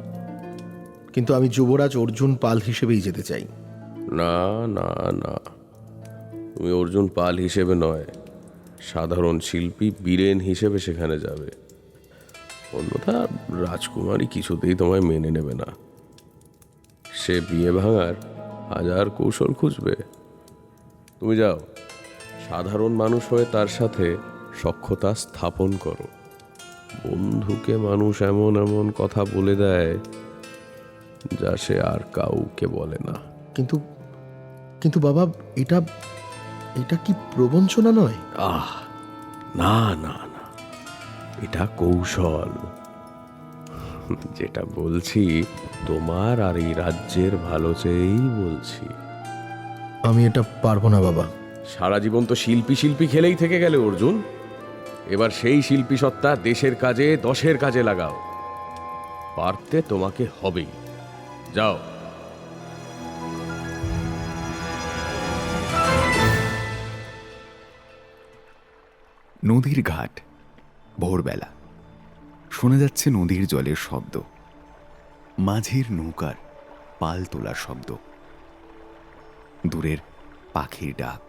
কিন্তু আমি যুবরাজ অর্জুন পাল হিসেবেই যেতে চাই। না না না, তুমি অর্জুন পাল হিসেবে নয়, সাধারণ শিল্পী বীরেন হিসেবে সেখানে যাবে। অন্যথা রাজকুমারী কিছুতেই তোমায় মেনে নেবে না। সে বিয়ে ভাঙার হাজার কৌশল খুঁজবে। তুমি যাও, সাধারণ মানুষ হয়ে তার সাথে সখ্যতা স্থাপন করো। বন্ধুকে মানুষ এমন এমন কথা বলে দেয় যা সে আর কাউকে বলে না। কিন্তু কিন্তু বাবা, এটা এটা কি প্রবঞ্চনা নয়? আহ, না না না, এটা কৌশল। যেটা বলছি তোমার আর এই রাজ্যের ভালো চেয়েই বলছি। আমি এটা পারবো না বাবা। সারা জীবন তো শিল্পী শিল্পী খেলেই থেকে গেলে অর্জুন। এবার সেই শিল্পী সত্তা দেশের কাজে, দশের কাজে লাগাও। পারতে তোমাকে হবেই। যাও। নদীর ঘাট, ভোরবেলা। শোনা যাচ্ছে নদীর জলের শব্দ, মাঝির নৌকার পাল তোলার শব্দ, দূরের পাখির ডাক।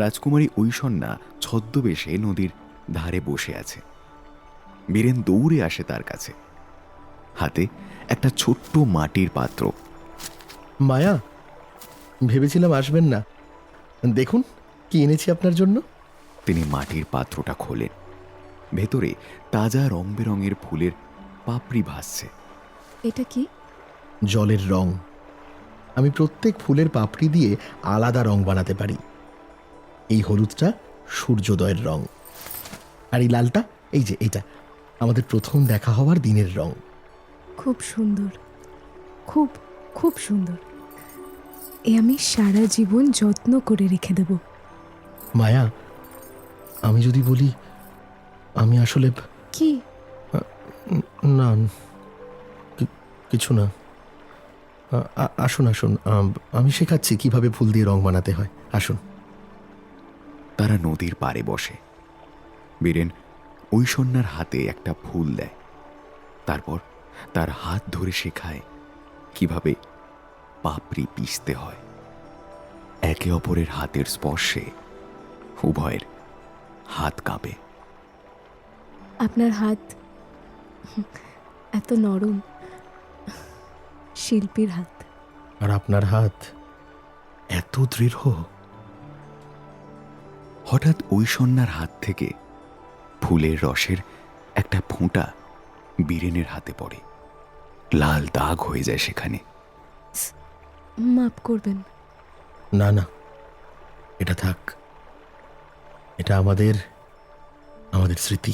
রাজকুমারী ঐশ্বন্যা ছদ্মবেশে নদীর ধারে বসে আছে। বীরেন দৌড়ে আসে তার কাছে, হাতে একটা ছোট্ট মাটির পাত্র। মায়া, ভেবেছিলাম আসবেন না, দেখুন কি এনেছি আপনার জন্য। তিনি মাটির পাত্রটা খোলেন। ভেতরে তাজা রং বেরঙের ফুলের পাপড়ি ভাসছে। এটা কি? জলের রং। আমি প্রত্যেক ফুলের পাপড়ি দিয়ে আলাদা রং বানাতে পারি। এই হলুদটা সূর্যোদয়ের রং, আর এই লালটা, এই যে এটা, আমাদের প্রথম দেখা হওয়ার দিনের রং। খুব সুন্দর, খুব খুব সুন্দর। এ আমি সারা জীবন যত্ন করে রেখে দেব। মায়া, আমি যদি বলি আমি আসলে কি? না, কিছু না। আসুন আসুন, আমি শেখাচ্ছি কিভাবে ফুল দিয়ে রং বানাতে হয়। আসুন। তারা নদীর পাড়ে বসে। বীরেন ঐশ্বন্যার হাতে একটা ফুল দেয়, তারপর তার হাত ধরে শেখায় কিভাবে পাপড়ি পিষতে হয়। একে অপরের হাতের স্পর্শে উভয়ের হাত কাঁপে। আপনার হাত এত নরম, শিল্পীর হাত। আর আপনার হাত এত দৃঢ়। হঠাৎ ঐশ্বন্যার হাত থেকে ফুলের রসের একটা ফোঁটা বীরেনের হাতে পড়ে। লাল দাগ হয়ে যায় সেখানে। মাপ করবেন। না না, এটা থাক। এটা আমাদের স্মৃতি।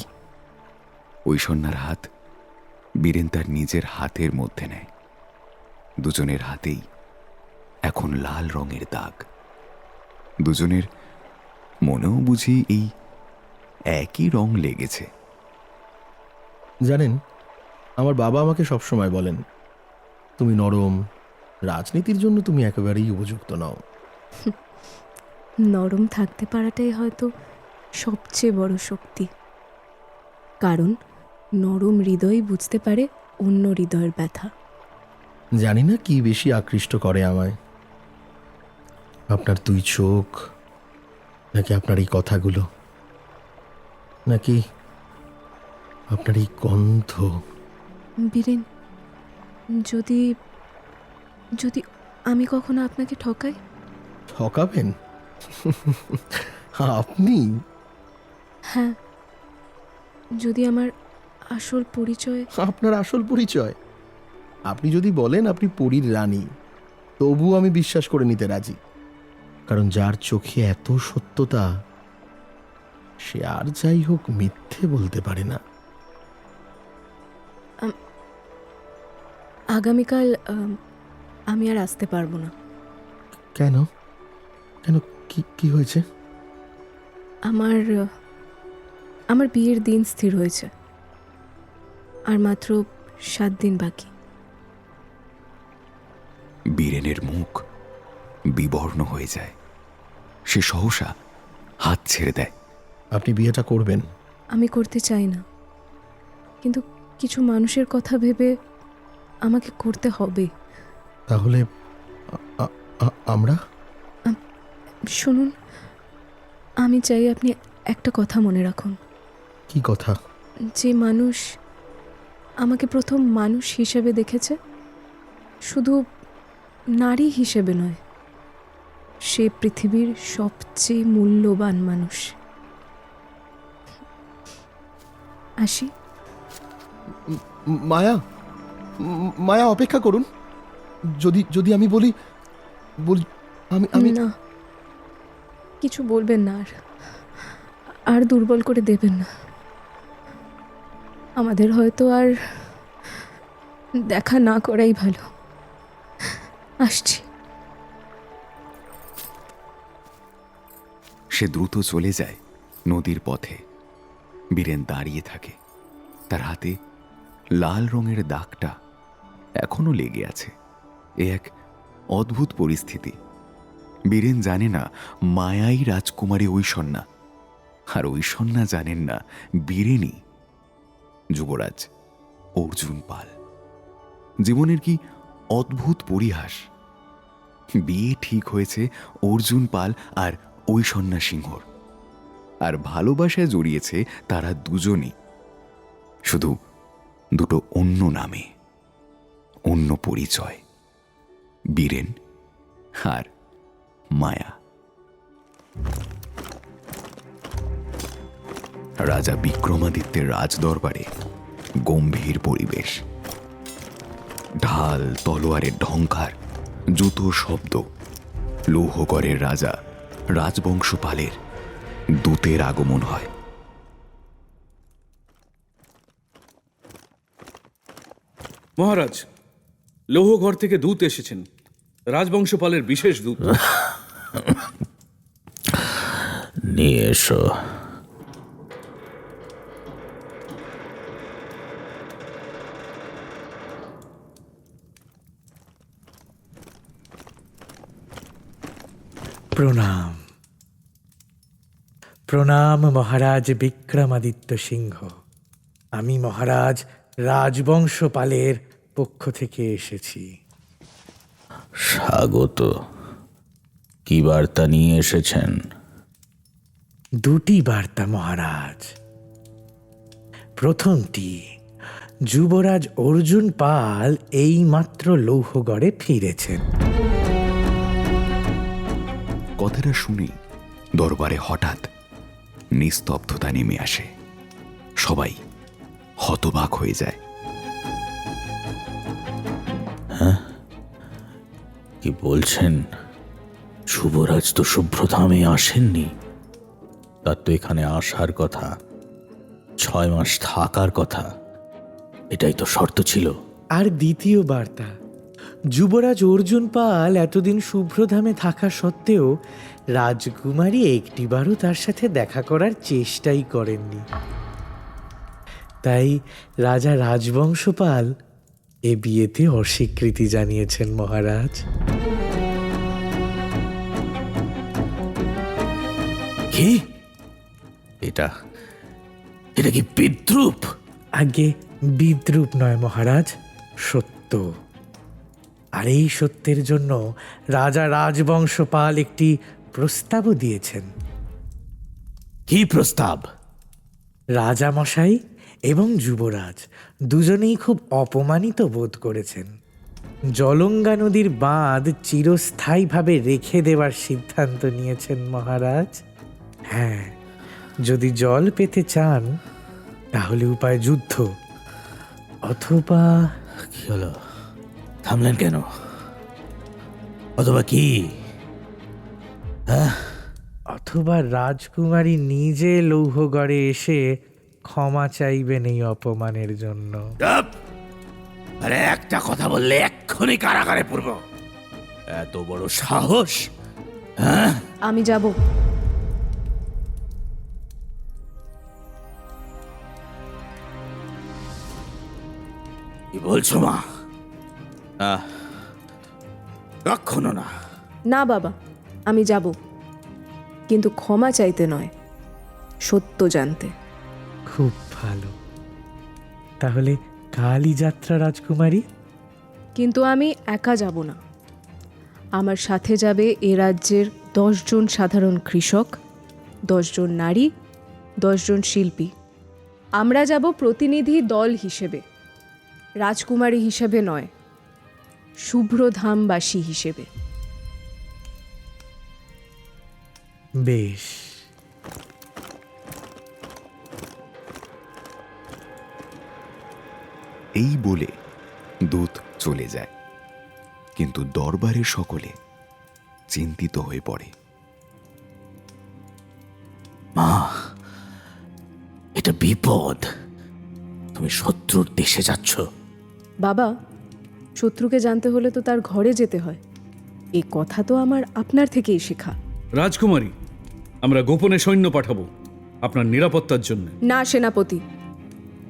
ঐশ্বন্যার হাত বীরেন তার নিজের হাতের মধ্যে নেয়। দুজনের হাতেই এখন লাল রঙের দাগ। দুজনের মনেও বুঝি এই একই রং লেগেছে। জানেন, আমার বাবা আমাকে সবসময় বলেন, তুমি নরম, রাজনীতির জন্য তুমি একেবারেই উপযুক্ত নও। নরম থাকতে পারাটাই হয়তো সবচেয়ে বড় শক্তি, কারণ নরম হৃদয় বুঝতে পারে অন্য হৃদয়ের ব্যথা। জানি না কি বেশি আকৃষ্ট করে আমায়, আপনার দুই চোখ, নাকি আপনার এই কথাগুলো, নাকি আপনার এই গন্ধ। বীরেন, যদি যদি আমি কখনো আপনাকে ঠকাই? ঠকাবেন? আপনি? হ্যাঁ, যদি আমার আসল পরিচয়। আপনার আসল পরিচয়? আপনি যদি বলেন আপনি পরীর রানী, তবু আমি বিশ্বাস করে নিতে রাজি। কারণ যার চোখে এত সত্যতা, সে আর যাই হোক মিথ্যে বলতে পারে না। আগামীকাল আমি আর আসতে পারবো না। কেন? কেন, কি হয়েছে? আমার বিয়ের দিন স্থির হয়েছে, আর মাত্র 7 দিন বাকি। বীরেনের মুখ বিবর্ণ হয়ে যায়। সে সহসা হাত ছেড়ে দেয়। আপনি বিয়েটা করবেন? আমি করতে চাই না, কিন্তু কিছু মানুষের কথা ভেবে আমাকে করতে হবে। তাহলে আমরা? শুনুন, আমি চাই আপনি একটা কথা মনে রাখুন। কি কথা? যে মানুষ আমাকে প্রথম মানুষ হিসেবে দেখেছে, শুধু নারী হিসেবে নয়, সে পৃথিবীর সবচেয়ে মূল্যবান মানুষ। আসি। মায়া, মায়া অপেক্ষা করুন। যদি আমি বলি আমি না, কিছু বলবেন না, আর দুর্বল করে দেবেন না। আমাদের হয়তো আর দেখা না করাই ভালো। আসছি। সে দ্রুত চলে যায় নদীর পথে। বীরেন দাঁড়িয়ে থাকে। তার হাতে লাল রঙের দাগটা এখনো লেগে আছে। এ এক অদ্ভুত পরিস্থিতি। বীরেন জানে না মায়াই রাজকুমারী ঐশ্বন্যা, আর ঐশ্বন্যা জানেন না বীরেনই যুবরাজ অর্জুন পাল। জীবনের কি অদ্ভুত পরিহাস! বিয়ে ঠিক হয়েছে অর্জুন পাল আর ঐশ্বন্যা সিংহর, আর ভালোবাসায় জড়িয়েছে তারা দুজনই, শুধু দুটো অন্য নামে, অন্য পরিচয়। বীরেন আর মায়া। রাজা বিক্রমাদিত্যের রাজদরবারে গম্ভীর পরিবেশ। ঢাল, তলোয়ারের ঢংকার, জুতোর শব্দ। লৌহগড়ের রাজা রাজবংশপালের দূতের আগমন হয়। মহারাজ, লৌহঘর থেকে দূত এসেছেন, রাজবংশপালের বিশেষ দূত। নিয়ে এসো। প্রণাম প্রণাম মহারাজ বিক্রমাদিত্য সিংহ। আমি মহারাজ রাজবংশপালের পক্ষ থেকে এসেছি। স্বাগত। কি বার্তা নিয়ে এসেছেন? দুটি বার্তা মহারাজ। প্রথমটি, যুবরাজ অর্জুন পাল এইমাত্র লৌহগড়ে ফিরেছেন। কথাটা শুনে দরবারে হঠাৎ নিস্তব্ধতা নেমে আসে। সবাই হতবাক হয়ে যায়। কি বলছেন? যুবরাজ তো শুভ্রধামে আসেননি। তার তো এখানে আসার কথা, 6 মাস থাকার কথা। এটাই তো শর্ত ছিল। আর দ্বিতীয় বার্তা, যুবরাজ অর্জুন পাল এতদিন শুভ্রধামে থাকা সত্ত্বেও রাজকুমারী একটিবারও তার সাথে দেখা করার চেষ্টাই করেননি। তাই রাজা রাজবংশপাল এ বিয়েতে অস্বীকৃতি জানিয়েছেন মহারাজ। কি? এটা কি বিদ্রূপ? আগে বিদ্রূপ নয় মহারাজ, সত্য। আর এই সত্যের জন্য রাজা রাজবংশপাল একটি প্রস্তাবও দিয়েছেন। কি প্রস্তাব? রাজা মশাই এবং যুবরাজ দুজনেই খুব অপমানিত বোধ করেছেন। জলঙ্গা নদীর বাঁধ চিরস্থায়ীভাবে রেখে দেওয়ার সিদ্ধান্ত নিয়েছেন মহারাজ। হ্যাঁ, যদি জল পেতে চান তাহলে উপায় যুদ্ধ, অথবা... কি হলো? থামলেন কেন? অথবা কি? অথবা রাজকুমারী নিজে লৌহগড়ে এসে ক্ষমা চাইবেন এই অপমানের জন্য। আরে একটা কথা বললে এক্ষুনি কারাগারে পড়ব। এত বড় সাহস! আমি যাব। কি বলছো মা? কখনো না। না বাবা, আমি যাব, কিন্তু ক্ষমা চাইতে নয়, সত্য জানতে। খুব ভালো। তাহলে কালই যাত্রা রাজকুমারী। কিন্তু আমি একা যাব না, আমার সাথে যাবে এ রাজ্যের 10 জন সাধারণ কৃষক, 10 জন নারী, 10 জন শিল্পী। আমরা যাব প্রতিনিধি দল হিসেবে, রাজকুমারী হিসেবে নয়, শুভ্রধামবাসী হিসেবে। বেশ। এই বলে দূত চলে যায়, কিন্তু দরবারের সকলে চিন্তিত হয়ে পড়ে। মা, এটা বিপদ। তুমি শত্রুর দেশে যাচ্ছ। বাবা, শত্রুকে জানতে হলে তো তার ঘরে যেতে হয়। এই কথা তো আমার আপনার থেকেই শেখা। রাজকুমারী, আমরা গোপনে সৈন্য পাঠাবো আপনার নিরাপত্তার জন্য। না সেনাপতি,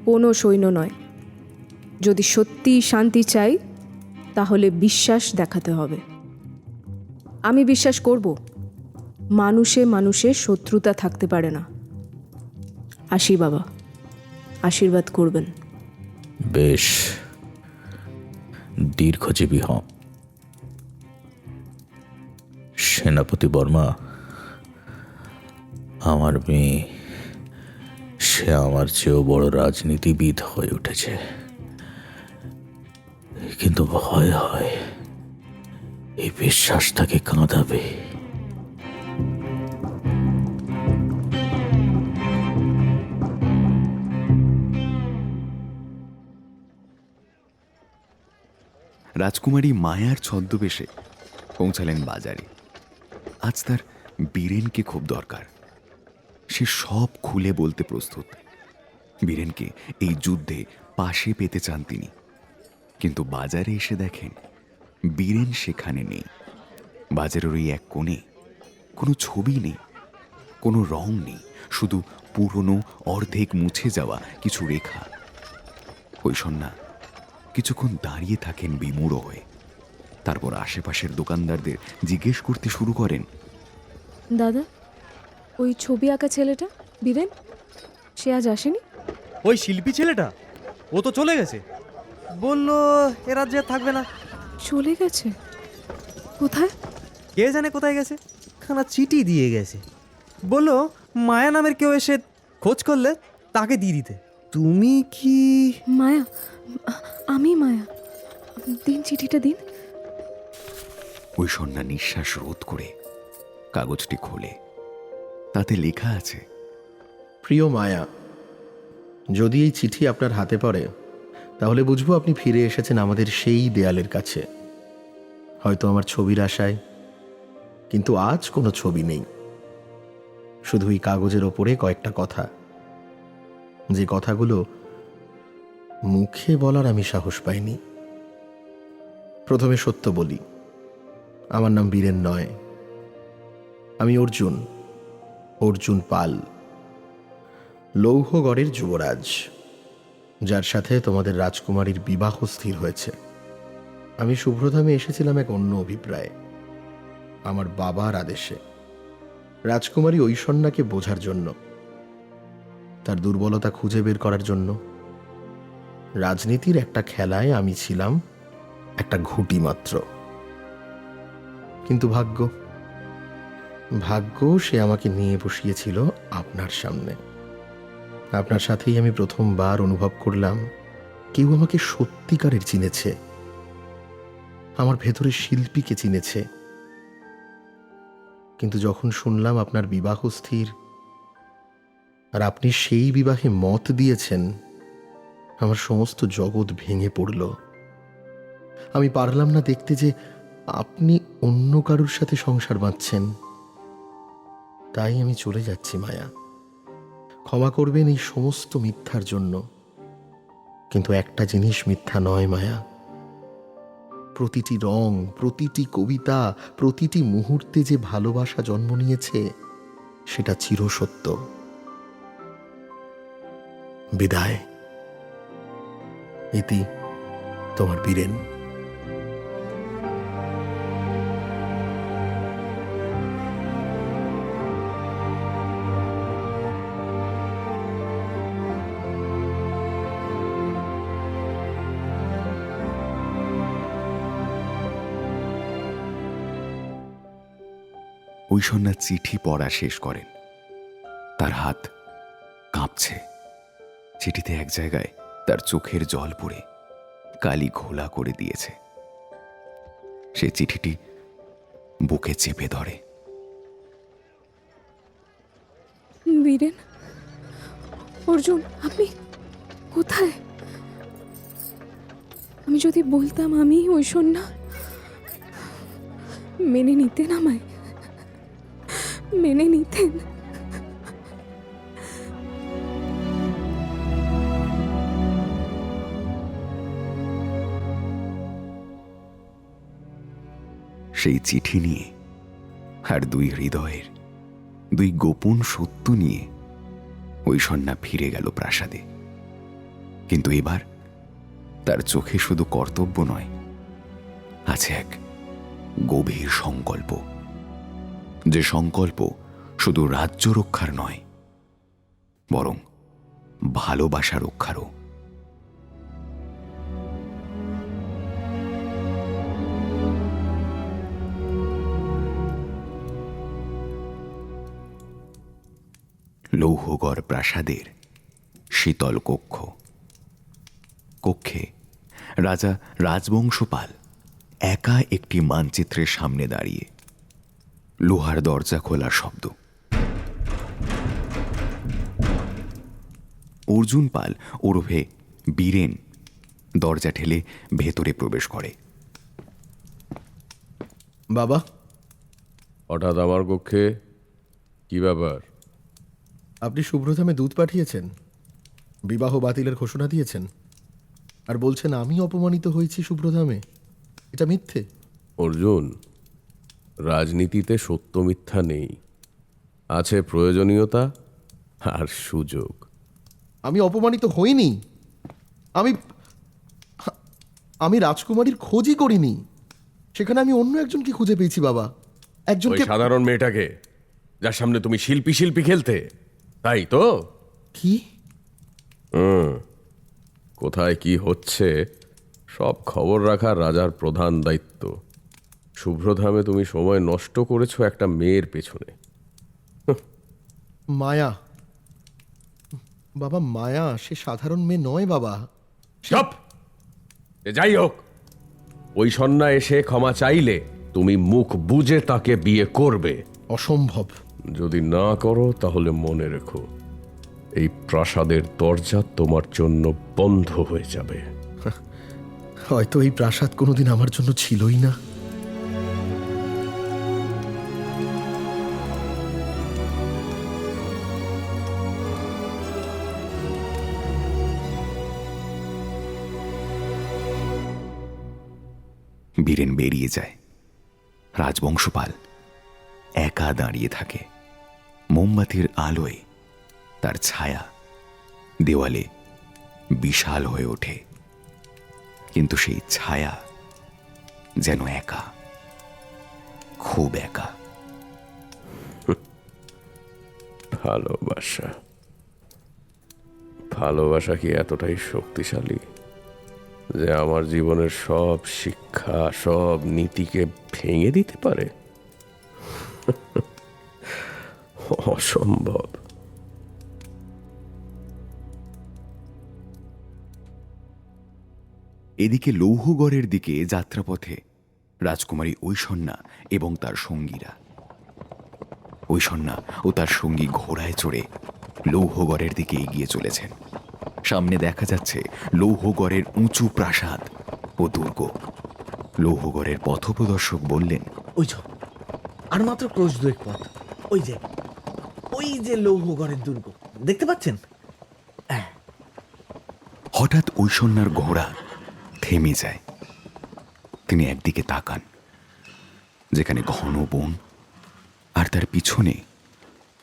কোনো সৈন্য নয়। যদি সত্যি শান্তি চাই তাহলে বিশ্বাস দেখাতে হবে। আমি বিশ্বাস করব মানুষে মানুষে শত্রুতা থাকতে পারে না। আসি বাবা, আশীর্বাদ করবেন। বেশ, দীর্ঘজীবী হও। সেনাপতি বর্মা, আমার মেয়ে, সে আমার চেয়েও বড় রাজনীতিবিদ হয়ে উঠেছে, কিন্তু ভয় হয় এই বিশ্বাস তাকে কাঁদাবে। রাজকুমারী মায়ার ছদ্মবেশে পৌঁছালেন বাজারে। আজ তার বীরেনকে খুব দরকার। সে সব খুলে বলতে প্রস্তুত। বীরেনকে এই যুদ্ধে পাশে পেতে চান তিনি, কিন্তু বাজারে এসে দেখেন বীরেন সেখানে নেই। বাজারের ওই এক কোণে কোনো ছবি নেই, কোনো রং নেই, শুধু পুরনো অর্ধেক মুছে যাওয়া কিছু রেখা। কৈশন্যা কিছুক্ষণ দাঁড়িয়ে থাকেন বিমূঢ় হয়ে, তারপর আশেপাশের দোকানদারদের জিজ্ঞেস করতে শুরু করেন, দাদা, ওই ছবি আঁকা ছেলেটা বীরেন, সে আজ আসেনি? ওই শিল্পী ছেলেটা, ও তো চলে গেছে, বলল এ রাজ্যে আর থাকবে না। চলে গেছে? কোথায়? কে জানে কোথায় গেছে। খানা চিঠি দিয়ে গেছে, বলল মায়া নামের কেউ এসে খোঁজ করলে তাকে দিয়ে দিতে। তুমি কি? মায়া? আমি মায়া। দিন, চিঠিটা দিন। কৈশন্যা নিঃশ্বাস রোধ করে কাগজটি খোলে। তাতে লেখা আছে, প্রিয় মায়া, যদি এই চিঠি আপনার হাতে পড়ে তাহলে বুঝবো আপনি ফিরে এসেছেন আমাদের সেই দেয়ালের কাছে, হয়তো আমার ছবির আশায়। কিন্তু আজ কোনো ছবি নেই, শুধু এই কাগজের ওপরে কয়েকটা কথা, যে কথাগুলো মুখে বলার আমি সাহস পাইনি। প্রথমে সত্য বলি, আমার নাম বীরেন নয়, আমি অর্জুন, অর্জুন পাল, লৌহগড়ের যুবরাজ, যার সাথে তোমাদের রাজকুমারীর বিবাহ স্থির হয়েছে। আমি শুভ্রধামে এসেছিলাম এক অন্য অভিপ্রায়ে, আমার বাবার আদেশে, রাজকুমারী ঐশ্বন্যাকে বোঝার জন্য, তার দুর্বলতা খুঁজে বের করার জন্য। রাজনীতির একটা খেলায় আমি ছিলাম একটা ঘুঁটি মাত্র। কিন্তু ভাগ্য সে আমাকে নিয়ে বসিয়েছিল আপনার সামনে। আপনার সাথেই আমি প্রথমবার অনুভব করলাম কেউ আমাকে সত্যিকারের চিনেছে, আমার ভেতরের শিল্পীকে চিনেছে। কিন্তু যখন শুনলাম আপনার বিবাহ স্থির আর আপনি সেই বিবাহে মত দিয়েছেন, আমার সমস্ত জগৎ ভেঙে পড়ল। আমি পারলাম না দেখতে যে আপনি অন্য কারুর সাথে সংসার বাঁধছেন। তাই আমি চলে যাচ্ছি মায়া, ক্ষমা করবেন এই সমস্ত মিথ্যার জন্য। কিন্তু একটা জিনিস মিথ্যা নয় মায়া, প্রতিটি রং, প্রতিটি কবিতা, প্রতিটি মুহূর্তে যে ভালোবাসা জন্ম নিয়েছে সেটা চিরসত্য। বিদায়। ইতি তোমার বীরেন। ঐশ্বন্যা চিঠি পড়া শেষ করেন। তার হাত কাঁপছে। চিঠিতে এক জায়গায় তার চোখের জল পড়ে কালি ঘোলা করে দিয়েছে। সে চিঠিটি বুকে চেপে ধরে। বীরেন, অর্জুন, আপনি কোথায়? আমি যদি বলতাম আমি ঐশ্বন্যা, মেনে নিতেন আমায়? মেনে নিতেন? সেই চিঠি নিয়ে আর দুই হৃদয়ের দুই গোপন সত্য নিয়ে ঐশ্বন্যা ফিরে গেল প্রাসাদে। কিন্তু এবার তার চোখে শুধু কর্তব্য নয়, আছে এক গভীর সংকল্প। যে সংকল্প শুধু রাজ্য রক্ষার নয়, বরং ভালোবাসা রক্ষারও। লৌহগড় প্রাসাদের শীতল কক্ষ। কক্ষে রাজা রাজবংশপাল একা একটি মানচিত্রের সামনে দাঁড়িয়ে। লোহার দরজা খোলার শব্দ। অর্জুন পাল ওরফে বীরেন দরজা ঠেলে ভেতরে প্রবেশ করে। বাবা, হঠাৎ আমার কক্ষে? কি ব্যাপার? আপনি শুভ্রধামে দুধ পাঠিয়েছেন, বিবাহ বাতিলের ঘোষণা দিয়েছেন, আর বলছেন আমি অপমানিত হয়েছি শুভ্রধামে। এটা মিথ্যে। অর্জুন, রাজনীতিতে সত্য মিথ্যা নেই, আছে প্রয়োজনীয়তা আর সুযোগ। আমি অপমানিত হইনি। আমি রাজকুমারীর খোঁজই করিনি। সেখানে আমি অন্য একজনকে খুঁজে পেয়েছি বাবা। একজনকে। ওই সাধারণ মেয়েটাকে যার সামনে তুমি শিল্পী শিল্পী খেলতে, তাই তো? কি? কোথায় কি হচ্ছে সব খবর রাখা রাজার প্রধান দায়িত্ব। শুভ্রধামে তুমি সময় নষ্ট করেছো একটা মেয়ের পেছনে। মায়া। বাবা, মায়া সে সাধারণ মেয়ে নয় বাবা। চুপ! যাই হোক, ওই সন্না এসে ক্ষমা চাইলে তুমি মুখ বুজে তাকে বিয়ে করবে। অসম্ভব। যদি না করো তাহলে মনে রেখো, এই প্রাসাদের দরজা তোমার জন্য বন্ধ হয়ে যাবে। হয়তো এই প্রাসাদ কোনোদিন আমার জন্য ছিলই না। বীরেন বেরিয়ে যায়। রাজবংশপাল একা দাঁড়িয়ে থাকে। মোমবাতির আলোয় তার ছায়া দেওয়ালে বিশাল হয়ে ওঠে, কিন্তু সেই ছায়া যেন একা, খুব একা। ভালোবাসা, ভালোবাসা কি এতটাই শক্তিশালী যে আমার জীবনের সব শিক্ষা, সব নীতিকে ভেঙে দিতে পারে? অসম্ভব। এদিকে লৌহগড়ের দিকে যাত্রাপথে রাজকুমারী ঐশ্বন্যা এবং তার সঙ্গীরা। ঐশ্বন্যা ও তার সঙ্গী ঘোড়ায় চড়ে লৌহগড়ের দিকে এগিয়ে চলেছেন। সামনে দেখা যাচ্ছে লৌহগড়ের উঁচু প্রাসাদ ও দুর্গ। লৌহগড়ের পথপ্রদর্শক বললেন, ওই যে আর মাত্র ক্রোশ দুয়েক পথ। ওই যে লৌহগড়ের দুর্গ দেখতে পাচ্ছেন? হঠাৎ ঐশ্বন্যার ঘোড়া থেমে যায়। তিনি একদিকে তাকান, যেখানে ঘন বন, আর তার পিছনে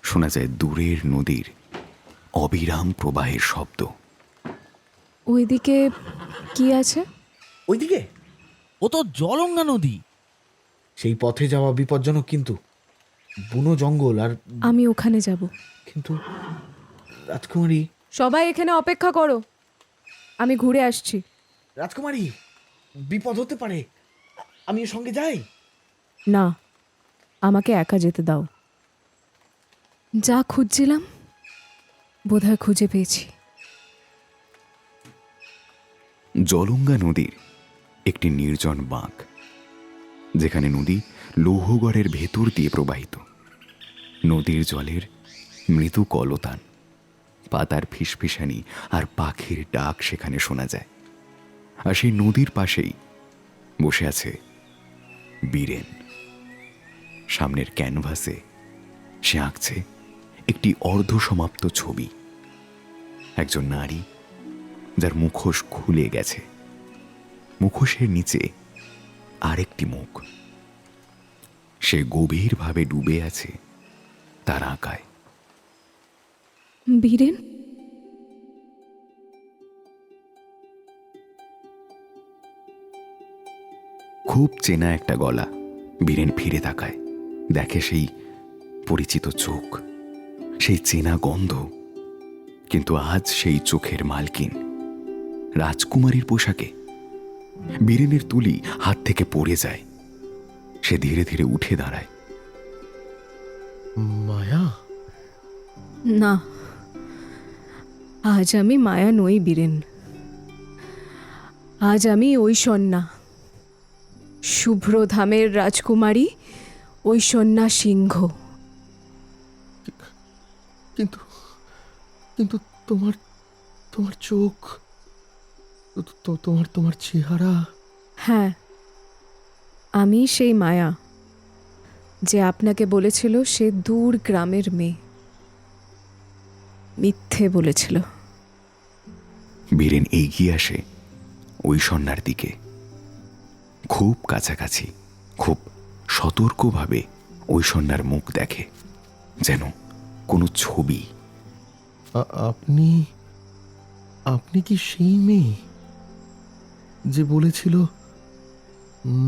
শোনা যায় দূরের নদীর অবিরাম প্রবাহের শব্দ। ওইদিকে কি আছে? ওইদিকে ও তো জলঙ্গা নদী। সেই পথে যাওয়া বিপজ্জনক, কিন্তু বুনো জঙ্গল আর আমি ওখানে যাব। কিন্তু রাজকুমারী, সবাই এখানে অপেক্ষা করো, আমি ঘুরে আসছি। রাজকুমারী, বিপদ হতে পারে, আমি ওর সঙ্গে যাই। না, আমাকে একা যেতে দাও। যা খুঁজছিলাম বোধহয় খুঁজে পেয়েছি। জলঙ্গা নদীর একটি নির্জন বাঁক, যেখানে নদী লৌহগড়ের ভেতর দিয়ে প্রবাহিত। নদীর জলের মৃদু কলতান, পাতার ফিসফিসানি আর পাখির ডাক সেখানে শোনা যায়। আর সেই নদীর পাশেই বসে আছে বীরেন। সামনের ক্যানভাসে সে আঁকছে একটি অর্ধসমাপ্ত ছবি। একজন নারী যার মুখোশ খুলে গেছে, মুখোশের নিচে আরেকটি মুখ। সে গভীরভাবে ডুবে আছে তার আঁকায়। বীরেন, খুব চেনা একটা গলা। বীরেন ফিরে তাকায়, দেখে সেই পরিচিত চোখ, সেই চেনা গন্ধ। কিন্তু আজ সেই চোখের মালকিন রাজকুমারীর পোশাকে। বীরেনের তুলি হাত থেকে পড়ে যায়। সে ধীরে ধীরে উঠে দাঁড়ায়। মায়া? না, আজ আমি মায়া নই বীরেন। আজ আমি ঐশ্বন্যা, শুভ্রধামের রাজকুমারী ঐশ্বন্যা সিংহ। কিন্তু কিন্তু তোমার তোমার চোখ, তোমার তোমার চেহারা। হ্যাঁ, আমি সেই মায়া যে আপনাকে বলেছিল সে দূর গ্রামের মেয়ে। মিথ্যে বলেছিল। বীরেন এগিয়ে আসে ঐশ্বন্যার দিকে, খুব কাছাকাছি, খুব সতর্কভাবে ঐশ্বন্যার মুখ দেখে, যেন কোনো ছবি। আপনি আপনি কি সেই মেয়ে যে বলেছিল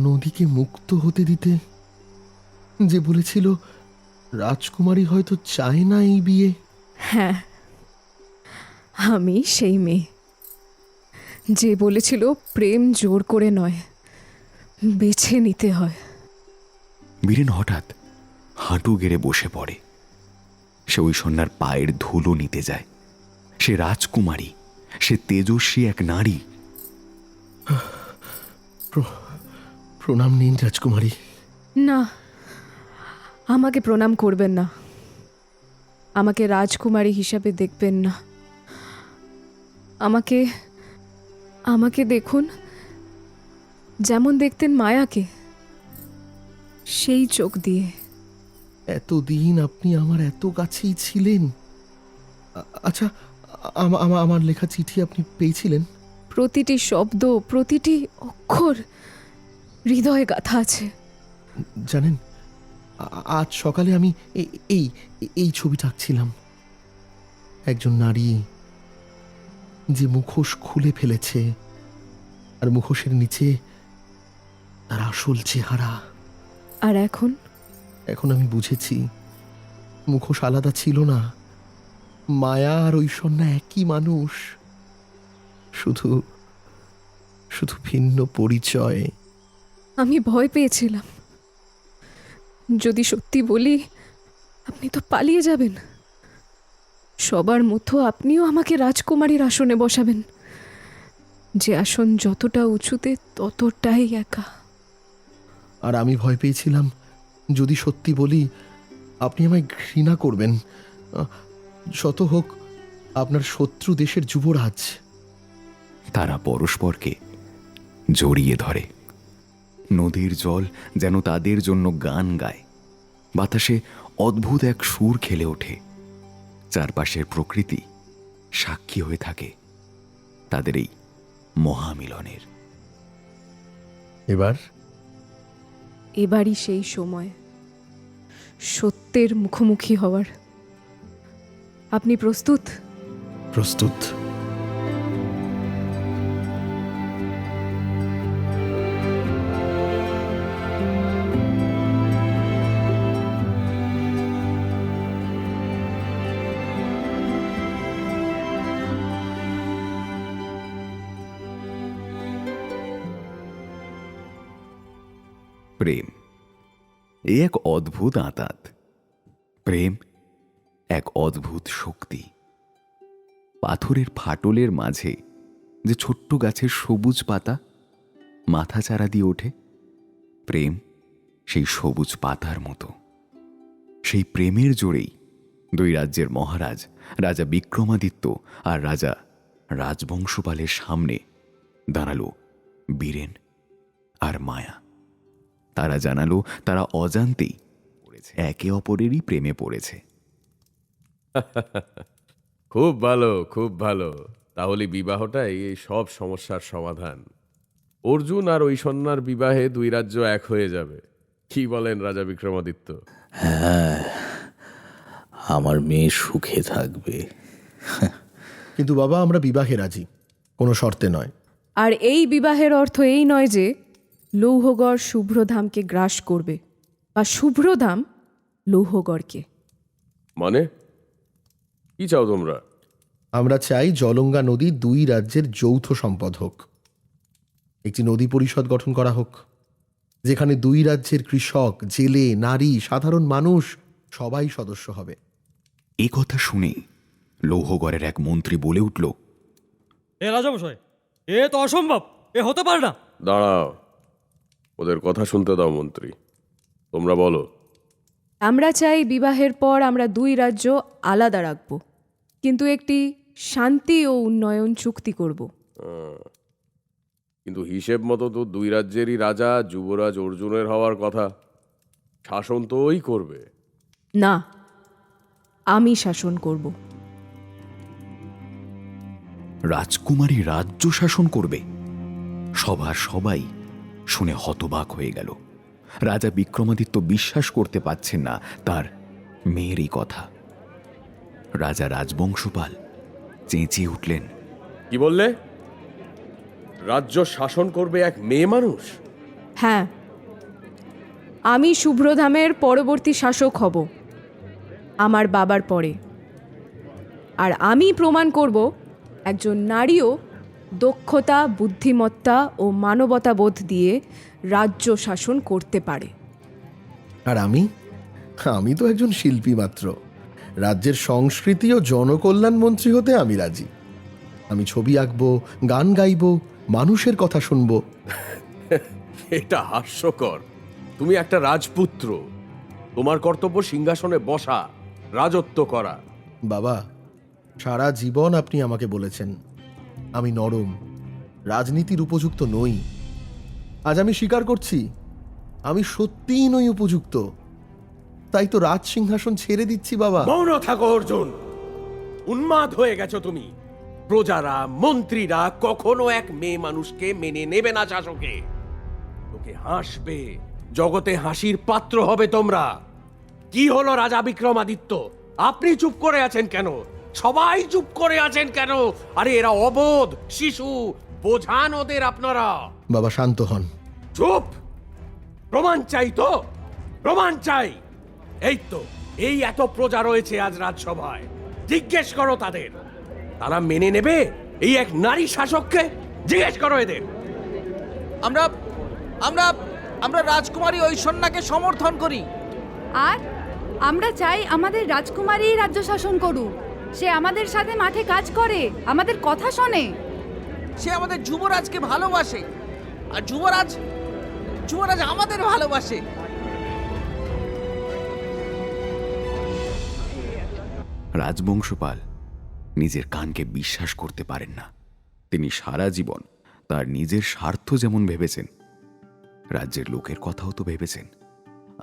নদীকে মুক্ত হতে দিতে, যে বলেছিল রাজকুমারী হয়তো চায় না এই বিয়ে? হ্যাঁ, আমি সেই মেয়ে যে বলেছিল প্রেম জোর করে নয়, বেছে নিতে হয়। বীরেন হঠাৎ হাঁটু গেড়ে বসে পড়ে। সে ঐশ্বন্যার পায়ের ধুলো নিতে যায়। সে রাজকুমারী, সে তেজস্বী এক নারী। প্রণাম নিন রাজকুমারী। না, আমাকে প্রণাম করবেন না, আমাকে রাজকুমারী হিসাবে দেখবেন না। আমাকে আমাকে দেখুন যেমন দেখতেন মায়াকে, সেই চোখ দিয়ে। এতদিন আপনি আমার এত কাছেই ছিলেন। আচ্ছা, আমার লেখা চিঠি আপনি পেয়েছিলেন? প্রতিটি শব্দ, প্রতিটি অক্ষর হৃদয়ে গাঁথা আছে। জানেন, আজ সকালে আমি এই এই ছবিটা আঁকছিলাম। একজন নারী যে মুখোশ খুলে ফেলেছে, আর মুখোশের নিচে তার আসল চেহারা। আর এখন এখন আমি বুঝেছি, মুখোশ আলাদা ছিল না। মায়া আর ঐশ্বন্যা একই মানুষ, শুধু শুধু ভিন্ন পরিচয়। আমি ভয় পেয়েছিলাম, যদি সত্যি বলি আপনি তো পালিয়ে যাবেন। সবার মতো আপনিও আমাকে রাজকুমারীর আসনে বসাবেন, যে আসন যতটা উঁচুতে ততটাই একা। আর আমি ভয় পেয়েছিলাম, যদি সত্যি বলি আপনি আমায় ঘৃণা করবেন। শত হোক আপনার শত্রু দেশের যুবরাজ। তারা পরস্পরকে জড়িয়ে ধরে। নদীর জল যেন তাদের জন্য গান গায়। বাতাসে অদ্ভুত এক সুর খেলে ওঠে। চারপাশের প্রকৃতি সাক্ষী হয়ে থাকে তাদের এই মহামিলনের। এবারই সেই সময় সত্যের মুখোমুখি হওয়ার। আপনি প্রস্তুত? প্রস্তুত। প্রেম এ এক অদ্ভুত আঁতাত। প্রেম এক অদ্ভুত শক্তি। পাথরের ফাটলের মাঝে যে ছোট্ট গাছের সবুজ পাতা মাথা চারা দিয়ে ওঠে, প্রেম সেই সবুজ পাতার মতো। সেই প্রেমের জোরেই দুই রাজ্যের মহারাজ রাজা বিক্রমাদিত্য আর রাজা রাজবংশপালের সামনে দাঁড়ালো বীরেন আর মায়া। তারা জানালো তারা অজান্তেই একে অপরেরই প্রেমে পড়েছে। খুব ভালো, খুব ভালো। তাহলে বিবাহটাই এই সব সমস্যার সমাধান। অর্জুন আর ঐশ্বন্যার বিবাহে দুই রাজ্য এক হয়ে যাবে। কি বলেন রাজা বিক্রমাদিত্য? হ্যাঁ, আমার মেয়ে সুখে থাকবে। কিন্তু বাবা, আমরা বিবাহে রাজি, কোনো শর্তে নয়। আর এই বিবাহের অর্থ এই নয় যে লৌহগড় শুভ্রধামকে গ্রাস করবে বা শুভ্রধাম লৌহগড়কে। মানে কি চাও তোমরা? আমরা চাই জলঙ্গা নদী দুই রাজ্যের যৌথ সম্পদ হোক। একটি নদী পরিষদ গঠন করা হোক, যেখানে দুই রাজ্যের কৃষক, জেলে, নারী, সাধারণ মানুষ সবাই সদস্য হবে। এ কথা শুনে লৌহগড়ের এক মন্ত্রী বলে উঠল, এ রাজামশাই, এ তো অসম্ভব, এ হতে পারে না। দাঁড়াও, ওদের কথা শুনতে দাও মন্ত্রী। তোমরা বলো। আমরা চাই বিবাহের পর আমরা দুই রাজ্য আলাদা রাখব, কিন্তু একটি শান্তি ও উন্নয়ন চুক্তি করব। কিন্তু হিসেব মতো তো দুই রাজ্যেরই রাজা যুবরাজ অর্জুনের হওয়ার কথা। শাসন তো ওই করবে। না, আমি শাসন করব। রাজকুমারী রাজ্য শাসন করবে? সভার সবাই শুনে হতবাক হয়ে গেল। রাজা বিক্রমাদিত্য বিশ্বাস করতে পারছেন না তার মেয়েরই কথা। রাজা রাজবংশপাল চেঁচিয়ে উঠলেন, কি বললে? রাজ্য শাসন করবে এক মেয়ে মানুষ? হ্যাঁ, আমি শুভ্রধামের পরবর্তী শাসক হব, আমার বাবার পরে। আর আমি প্রমাণ করব একজন নারীও দক্ষতা, বুদ্ধিমত্তা ও মানবতাবোধ দিয়ে রাজ্য শাসন করতে পারে। আর আমি তো একজন শিল্পী মাত্র। রাজ্যের সংস্কৃতি ও জনকল্যাণ মন্ত্রী হতে আমি রাজি। আমি ছবি আঁকবো, গান গাইবো, মানুষের কথা শুনবো। এটা হাস্যকর। তুমি একটা রাজপুত্র, তোমার কর্তব্য সিংহাসনে বসা, রাজত্ব করা। বাবা, সারা জীবন আপনি আমাকে বলেছেন আমি নরম, রাজনীতির উপযুক্ত নই। আজ আমি স্বীকার করছি, আমি সত্যিই নই উপযুক্ত। তাই তো রাজ সিংহাসন ছেড়ে দিচ্ছি বাবা। মৌন থাকো অর্জুন, উন্মাদ হয়ে গেছো তুমি। প্রজারা, মন্ত্রীরা কখনো এক মেয়ে মানুষকে মেনে নেবে না শাসকে। তোকে হাসবে, জগতে হাসির পাত্র হবে তোমরা। কি হলো রাজা বিক্রমাদিত্য? আপনি চুপ করে আছেন কেন? সবাই চুপ করে আছেন কেন? আরে এরা অবোধ শিশু, বোঝান ওদের আপনারা। বাবা শান্ত হন। চুপ! প্রমাণ চাই তো, প্রমাণ চাই। এই তো, এই এত প্রজা রয়েছে আজ রাজসভায়। জিজ্ঞেস করো তাদের, তারা মেনে নেবে এই এক নারী শাসককে? জিজ্ঞেস করো এদের। আমরা আমরা আমরা রাজকুমারী ঐশ্বন্যাকে সমর্থন করি। আর আমরা চাই আমাদের রাজকুমারী রাজ্য শাসন করুক। সে আমাদের সাথে মাঠে কাজ করে, আমাদের কথা শোনে। সে আমাদের যুবরাজকে ভালোবাসে, আর যুবরাজ আমাদের ভালোবাসে। রাজবংশপাল নিজের কানকে বিশ্বাস করতে পারেন না। তিনি সারা জীবন তার নিজের স্বার্থ যেমন ভেবেছেন, রাজ্যের লোকের কথাও তো ভেবেছেন।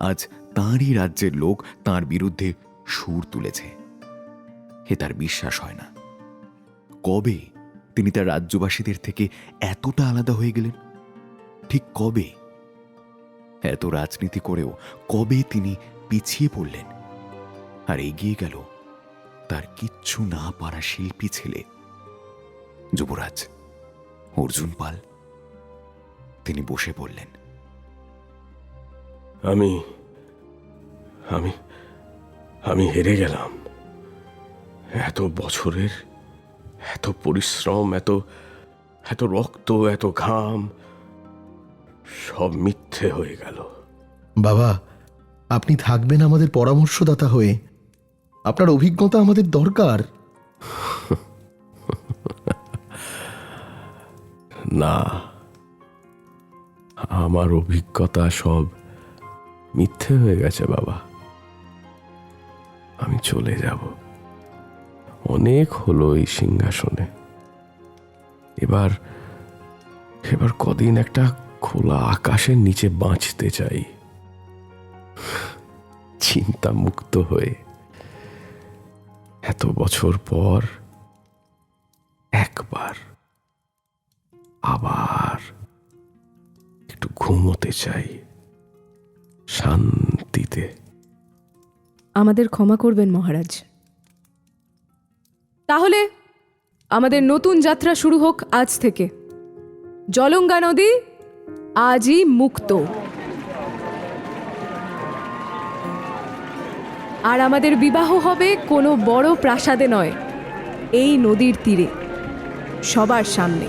আজ তাঁরই রাজ্যের লোক তাঁর বিরুদ্ধে সুর তুলেছে। হে তার বিশ্বাস হয় না। কবে তিনি তার রাজ্যবাসীদের থেকে এতটা আলাদা হয়ে গেলেন? ঠিক কবে? এত রাজনীতি করেও কবে তিনি পিছিয়ে পড়লেন আর এগিয়ে গেল তার কিচ্ছু না পারা শিল্পী ছেলে যুবরাজ অর্জুন পাল? তিনি বসে পড়লেন। আমি আমি আমি হেরে গেলাম। এত বছরের এত পরিশ্রম, এত রক্ত, এত ঘাম সব মিথ্যে হয়ে গেল। বাবা, আপনি থাকবেন আমাদের পরামর্শদাতা হয়ে। আপনার অভিজ্ঞতা আমাদের দরকার। না, আমার অভিজ্ঞতা সব মিথ্যে হয়ে গেছে বাবা। আমি চলে যাব। অনেক হলো এই সিংহাসনে। এবার কদিন একটা খোলা আকাশের নিচে বাঁচতে চাই, চিন্তা মুক্ত হয়ে। এত বছর পর একবার আবার একটু ঘুমোতে চাই শান্তিতে। আমাদের ক্ষমা করবেন মহারাজ। তাহলে আমাদের নতুন যাত্রা শুরু হোক আজ থেকে। জলঙ্গা নদী আজই মুক্ত। আর আমাদের বিবাহ হবে কোনো বড় প্রাসাদে নয়, এই নদীর তীরে, সবার সামনে।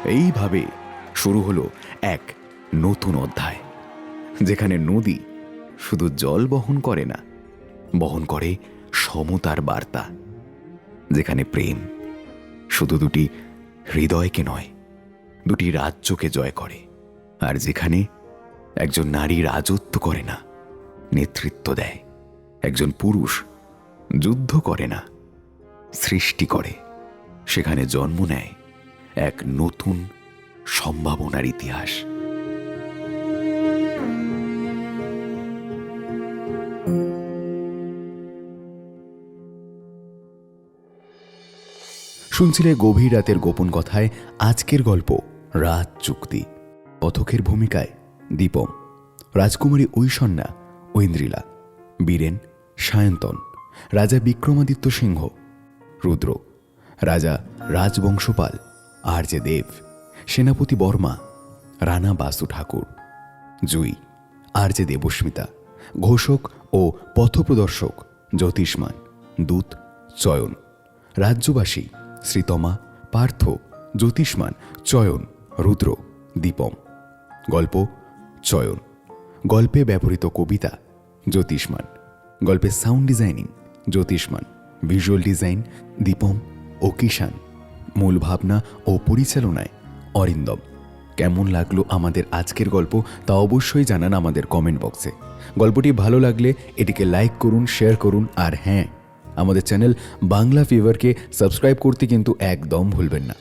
এইভাবে শুরু হলো এক নতুন অধ্যায়, যেখানে নদী শুধু জল বহন করে না, বহন করে সমতার বার্তা। যেখানে প্রেম শুধু দুটি হৃদয়কে নয়, দুটি রাজ্যকে জয় করে। আর যেখানে একজন নারী রাজত্ব করে না, নেতৃত্ব দেয়। একজন পুরুষ যুদ্ধ করে না, সৃষ্টি করে। সেখানে জন্ম নেয় এক নতুন সম্ভাবনার ইতিহাস। শুনছিলে গভীর রাতের গোপন কথায় আজকের গল্প রাজ চুক্তি। কথকের ভূমিকায় দীপম, রাজকুমারী ঐশ্বন্যা ঐন্দ্রিলা, বীরেন সায়ন্তন, রাজা বিক্রমাদিত্য সিংহ রুদ্র, রাজা রাজবংশপাল আরজে দেব, সেনাপতি বর্মা রানা বাসু ঠাকুর, জুই আরজে দেবস্মিতা, ঘোষক ও পথপ্রদর্শক জ্যোতিষ্মান, দূত চয়ন, রাজ্যবাসী শ্রীতমা, পার্থ, জ্যোতিষ্মান, চয়ন, রুদ্র, দীপম। গল্প চয়ন। গল্পে ব্যবহৃত কবিতা জ্যোতিষ্মান। গল্পের sound designing Jyotishman. Visual design Deepam ও কিষান। মূল ভাবনা ও পরিচালনায় অরিন্দম। কেমন লাগলো আমাদের আজকের গল্প তা অবশ্যই জানান আমাদের কমেন্ট বক্সে। গল্পটি ভালো লাগলে এটিকে লাইক করুন, শেয়ার করুন, আর হ্যাঁ, আমাদের চ্যানেল বাংলা ফিভারকে সাবস্ক্রাইব করতে কিন্তু একদম ভুলবেন না।